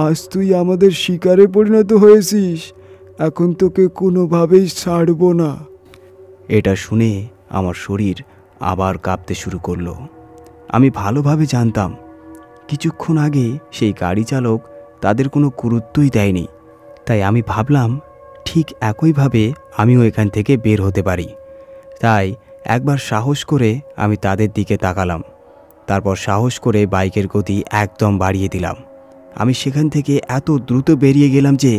আজ তুই আমাদের শিকারে পরিণত হয়েছিস, এখন তোকে কোনোভাবেই ছাড়ব না। এটা শুনে আমার শরীর আবার কাঁপতে শুরু করলো। আমি ভালোভাবে জানতাম কিছুক্ষণ আগে সেই গাড়ি চালক তাদের কোনো গুরুত্বই দেয়নি। তাই আমি ভাবলাম ঠিক একইভাবে আমিও এখান থেকে বের হতে পারি। তাই একবার সাহস করে আমি তাদের দিকে তাকালাম। তারপর সাহস করে বাইকের গতি একদম বাড়িয়ে দিলাম। আমি সেখান থেকে এত দ্রুত বেরিয়ে গেলাম যে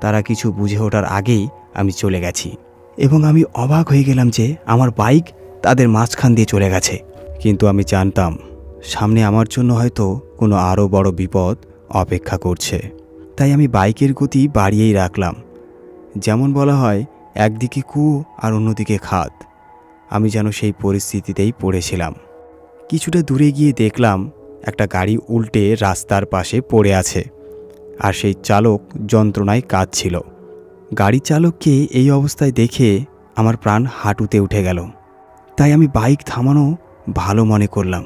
তারা কিছু বুঝে ওঠার আগেই আমি চলে গেছি, এবং আমি অবাক হয়ে গেলাম যে আমার বাইক তাদের মাঝখান দিয়ে চলে গেছে। কিন্তু আমি জানতাম সামনে আমার জন্য হয়তো কোনো আরও বড় বিপদ অপেক্ষা করছে। তাই আমি বাইকের গতি বাড়িয়েই রাখলাম। যেমন বলা হয় একদিকে কুয়ো আর অন্যদিকে খাদ, আমি যেন সেই পরিস্থিতিতেই পড়েছিলাম। কিছুটা দূরে গিয়ে দেখলাম একটা গাড়ি উল্টে রাস্তার পাশে পড়ে আছে, আর সেই চালক যন্ত্রণায় কাঁদছিল। গাড়ি চালককে এই অবস্থায় দেখে আমার প্রাণ হাঁটুতে উঠে গেল। তাই আমি বাইক থামানো ভালো মনে করলাম,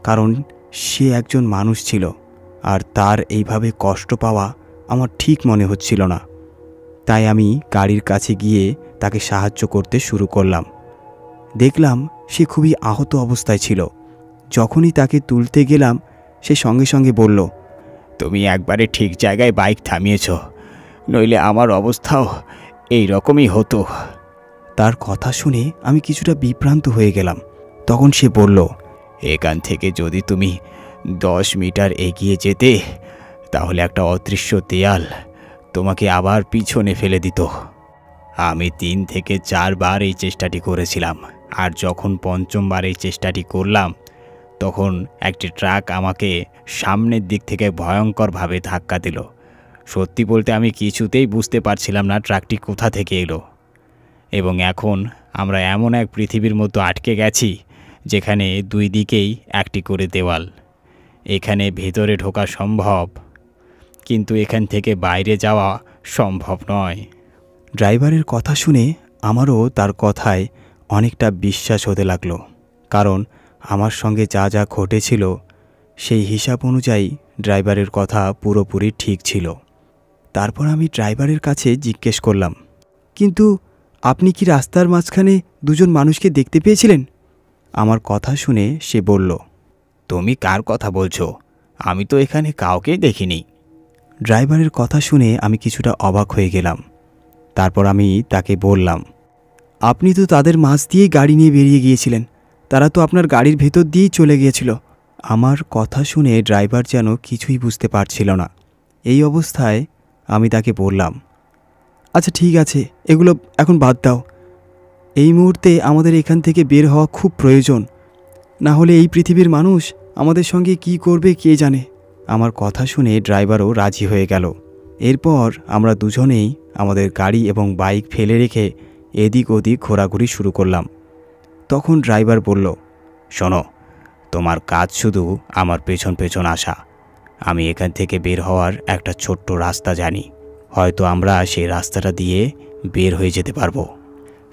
কারণ সে একজন মানুষ ছিল আর তার এইভাবে কষ্ট পাওয়া আমার ঠিক মনে হচ্ছিল না। তাই আমি গাড়ির কাছে গিয়ে তাকে সাহায্য করতে শুরু করলাম। দেখলাম সে খুবই আহত অবস্থায় ছিল। যখনই তাকে তুলতে গেলাম সে সঙ্গে সঙ্গে বলল, তুমি একবারে ঠিক জায়গায় বাইক থামিয়েছ, নইলে আমার অবস্থাও এই রকমই হতো। তার কথা শুনে আমি কিছুটা বিভ্রান্ত হয়ে গেলাম। তখন সে বলল, এখান থেকে যদি তুমি 10 মিটার এগিয়ে যেতে তাহলে একটা অদৃশ্য দেয়াল তোমাকে আবার পিছনে ফেলে দিত। আমি 3 থেকে 4 বার এই চেষ্টাটি করেছিলাম, আর যখন 5ম বার এই চেষ্টাটি করলাম তখন একটি ট্রাক আমাকে সামনের দিক থেকে ভয়ঙ্করভাবে ধাক্কা দিল। সত্যি বলতে আমি কিছুতেই বুঝতে পারছিলাম না ট্রাকটি কোথা থেকে এলো, এবং এখন আমরা এমন এক পৃথিবীর মধ্যে আটকে গেছি যেখানে দুই দিকেই একটি করে দেওয়াল। এখানে ভেতরে ঢোকা সম্ভব, কিন্তু এখান থেকে বাইরে যাওয়া সম্ভব নয়। ড্রাইভারের কথা শুনে আমারও তার কথায় অনেকটা বিশ্বাস হতে লাগলো, কারণ আমার সঙ্গে যা যা ঘটেছিল সেই হিসাব অনুযায়ী ড্রাইভারের কথা পুরোপুরি ঠিক ছিল। তারপর আমি ড্রাইভারের কাছে জিজ্ঞেস করলাম, কিন্তু আপনি কি রাস্তার মাঝখানে দুজন মানুষকে দেখতে পেয়েছিলেন? আমার কথা শুনে সে বলল, তুমি কার কথা বলছো? আমি তো এখানে কাউকেই দেখিনি। ড্রাইভারের কথা শুনে আমি কিছুটা অবাক হয়ে গেলাম। তারপর আমি তাকে বললাম, আপনি তো তাদের মাঝ দিয়েই গাড়ি নিয়ে বেরিয়ে গিয়েছিলেন, তারা তো আপনার গাড়ির ভেতর দিয়েই চলে গিয়েছিল। আমার কথা শুনে ড্রাইভার যেন কিছুই বুঝতে পারছিল না। এই অবস্থায় আমি তাকে বললাম, আচ্ছা ঠিক আছে, এগুলো এখন বাদ দাও। এই মুহূর্তে আমাদের এখান থেকে বের হওয়া খুব প্রয়োজন, না হলে এই পৃথিবীর মানুষ আমাদের সঙ্গে কি করবে কে জানে। আমার কথা শুনে ড্রাইভারও রাজি হয়ে গেল। এরপর আমরা দুজনেই আমাদের গাড়ি এবং বাইক ফেলে রেখে এদিক ওদিক ঘোরাঘুরি শুরু করলাম। তখন ড্রাইভার বলল, শোনো, তোমার কাজ শুধু আমার পেছন পেছন আসা। আমি এখান থেকে বের হওয়ার একটা ছোট্ট রাস্তা জানি, হয়তো আমরা সেই রাস্তাটা দিয়ে বের হয়ে যেতে পারবো।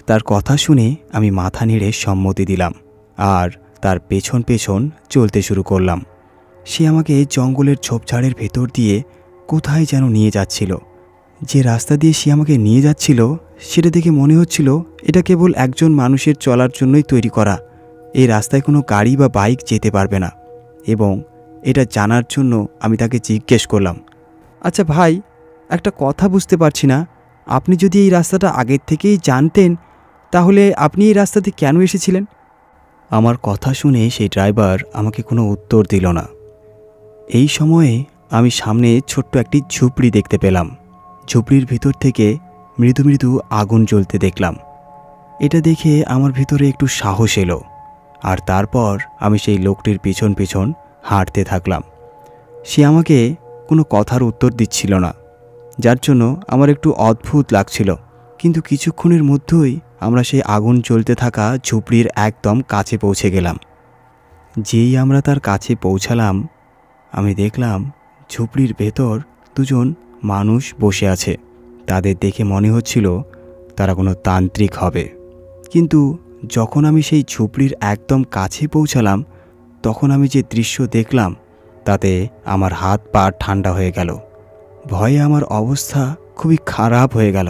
তার কথা শুনে আমি মাথা নেড়ে সম্মতি দিলাম আর তার পেছন পেছন চলতে শুরু করলাম। সে আমাকে জঙ্গলের ঝোপঝাড়ের ভেতর দিয়ে কোথায় যেন নিয়ে যাচ্ছিল। যে রাস্তা দিয়ে সে আমাকে নিয়ে যাচ্ছিল সেটা দেখে মনে হচ্ছিল এটা কেবল একজন মানুষের চলার জন্যই তৈরি করা। এই রাস্তায় কোনো গাড়ি বা বাইক যেতে পারবে না। এবং এটা জানার জন্য আমি তাকে জিজ্ঞেস করলাম, আচ্ছা ভাই, একটা কথা বুঝতে পারছি না, আপনি যদি এই রাস্তাটা আগের থেকেই জানতেন তাহলে আপনি এই রাস্তাতে কেন এসেছিলেন? আমার কথা শুনে সেই ড্রাইভার আমাকে কোনো উত্তর দিল না। এই সময়ে আমি সামনে ছোট্ট একটি ঝুপড়ি দেখতে পেলাম। ঝুপড়ির ভিতর থেকে মৃদু মৃদু আগুন জ্বলতে দেখলাম। এটা দেখে আমার ভিতরে একটু সাহস এলো, আর তারপর আমি সেই লোকটির পিছন পিছন হাঁটতে থাকলাম। সে আমাকে কোনো কথার উত্তর দিচ্ছিল না, যার জন্য আমার একটু অদ্ভুত লাগছিল। কিন্তু কিছুক্ষণের মধ্যেই আমরা সেই আগুন জ্বলতে থাকা ঝুপড়ির একদম কাছে পৌঁছে গেলাম। যেই আমরা তার কাছে পৌঁছালাম, আমি দেখলাম ঝুপড়ির ভেতর দুজন মানুষ বসে আছে। তাদের দেখে মনে হচ্ছিল তারা কোনো তান্ত্রিক হবে। কিন্তু যখন আমি সেই ঝুপড়ির একদম কাছে পৌঁছালাম, তখন আমি যে দৃশ্য দেখলাম তাতে আমার হাত পা ঠান্ডা হয়ে গেল। ভয়ে আমার অবস্থা খুবই খারাপ হয়ে গেল।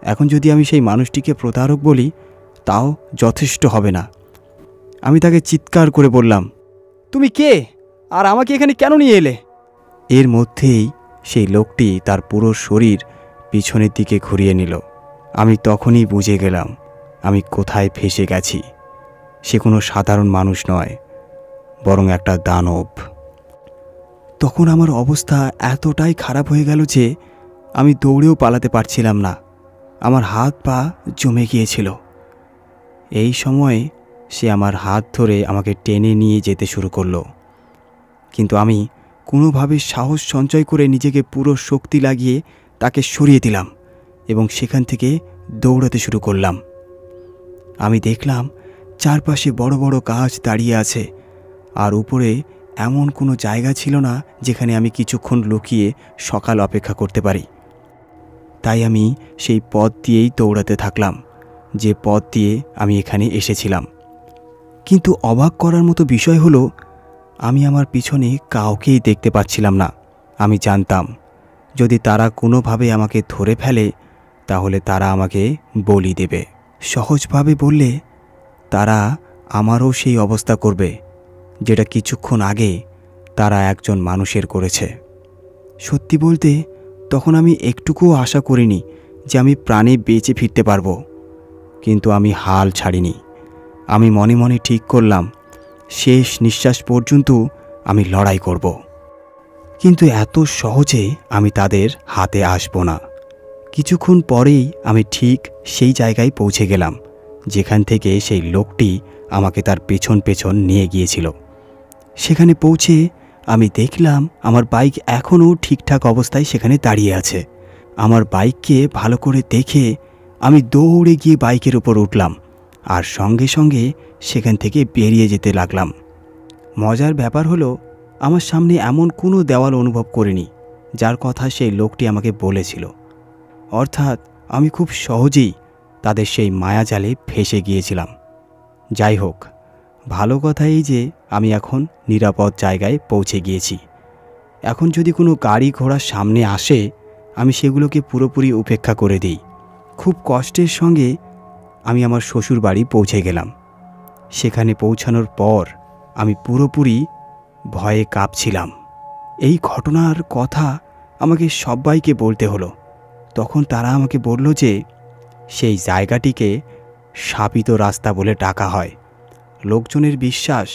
এখন যদি আমি সেই মানুষটিকে প্রতারক বলি তাও যথেষ্ট হবে না। আমি তাকে চিৎকার করে বললাম, তুমি কে আর আমাকে এখানে কেন নিয়ে এলে? এর মধ্যেই সেই লোকটি তার পুরো শরীর পিছনের দিকে ঘুরিয়ে নিল। আমি তখনই বুঝে গেলাম আমি কোথায় ফেসে গেছি। সে কোনো সাধারণ মানুষ নয়, বরং একটা দানব। তখন আমার অবস্থা এতটাই খারাপ হয়ে গেল যে আমি দৌড়েও পালাতে পারছিলাম না। আমার হাত পা জমে গিয়েছিল। এই সময়ে সে আমার হাত ধরে আমাকে টেনে নিয়ে যেতে শুরু করলো। কিন্তু আমি কোনোভাবে সাহস সঞ্চয় করে নিজেকে পুরো শক্তি লাগিয়ে তাকে সরিয়ে দিলাম এবং সেখান থেকে দৌড়াতে শুরু করলাম। আমি দেখলাম চারপাশে বড় বড় গাছ দাঁড়িয়ে আছে, আর উপরে এমন কোনো জায়গা ছিল না যেখানে আমি কিছুক্ষণ লুকিয়ে সকাল অপেক্ষা করতে পারি। তাই আমি সেই পথ দিয়েই দৌড়াতে থাকলাম, যে পথ দিয়ে আমি এখানে এসেছিলাম। কিন্তু অবাক করার মতো বিষয় হলো, আমি আমার পিছনে কাউকেই দেখতে পাচ্ছিলাম না। আমি জানতাম যদি তারা কোনোভাবে আমাকে ধরে ফেলে তাহলে তারা আমাকে বলি দেবে। সহজভাবে বললে তারা আমারও সেই অবস্থা করবে যেটা কিছুক্ষণ আগে তারা একজন মানুষের করেছে। সত্যি বলতে তখন আমি একটুকুও আশা করিনি যে আমি প্রাণে বেঁচে ফিরতে পারবো। কিন্তু আমি হাল ছাড়িনি। আমি মনে মনে ঠিক করলাম শেষ নিঃশ্বাস পর্যন্ত আমি লড়াই করব। কিন্তু এত সহজে আমি তাদের হাতে আসব না। কিছুক্ষণ পরেই আমি ঠিক সেই জায়গায় পৌঁছে গেলাম যেখান থেকে সেই লোকটি আমাকে তার পেছন পেছন নিয়ে গিয়েছিল। সেখানে পৌঁছে আমি দেখলাম আমার বাইক এখনও ঠিকঠাক অবস্থায় সেখানে দাঁড়িয়ে আছে। আমার বাইককে ভালো করে দেখে আমি দৌড়ে গিয়ে বাইকের উপর উঠলাম আর সঙ্গে সঙ্গে সেখান থেকে বেরিয়ে যেতে লাগলাম। মজার ব্যাপার হলো, আমার সামনে এমন কোনো দেওয়াল অনুভব করিনি যার কথা সেই লোকটি আমাকে বলেছিল। অর্থাৎ আমি খুব সহজেই তাদের সেই মায়াজালে ফেঁসে গিয়েছিলাম। যাই হোক, ভালো কথা এই যে আমি এখন নিরাপদ জায়গায় পৌঁছে গিয়েছি। এখন যদি কোনো গাড়ি ঘোড়া সামনে আসে, আমি সেগুলোকে পুরোপুরি উপেক্ষা করে দিই। খুব কষ্টের সঙ্গে আমি আমার শ্বশুর বাড়ি পৌঁছে গেলাম। সেখানে পৌঁছানোর পর আমি পুরোপুরি ভয়ে কাঁপছিলাম। এই ঘটনার কথা আমাকে সবাইকে বলতে হলো। তখন তারা আমাকে বলল যে সেই জায়গাটিকে শাপিত রাস্তা বলে ডাকা হয়। লোকজনের বিশ্বাস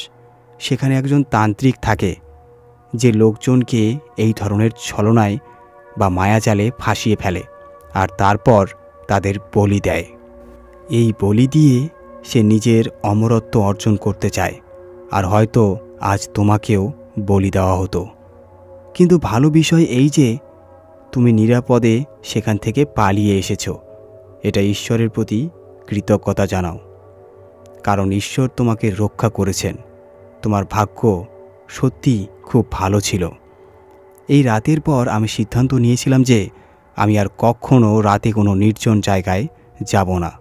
সেখানে একজন তান্ত্রিক থাকে যে লোকজনকে এই ধরনের ছলনায় বা মায়াজালে ফাঁসিয়ে ফেলে আর তারপর তাদের বলি দেয়। এই বলি দিয়ে সে নিজের অমরত্ব অর্জন করতে চায়। আর হয়তো আজ তোমাকেও বলি দেওয়া হতো। কিন্তু ভালো বিষয় এই যে তুমি নিরাপদে সেখান থেকে পালিয়ে এসেছো। এটা ঈশ্বরের প্রতি কৃতজ্ঞতা জানাও, কারণ ঈশ্বর তোমাকে রক্ষা করেছেন। তোমার ভাগ্য সত্যি খুব ভালো ছিল। এই রাতের পর আমি সিদ্ধান্ত নিয়েছিলাম যে আমি আর কখনো রাতে কোনো নির্জন জায়গায় যাব না।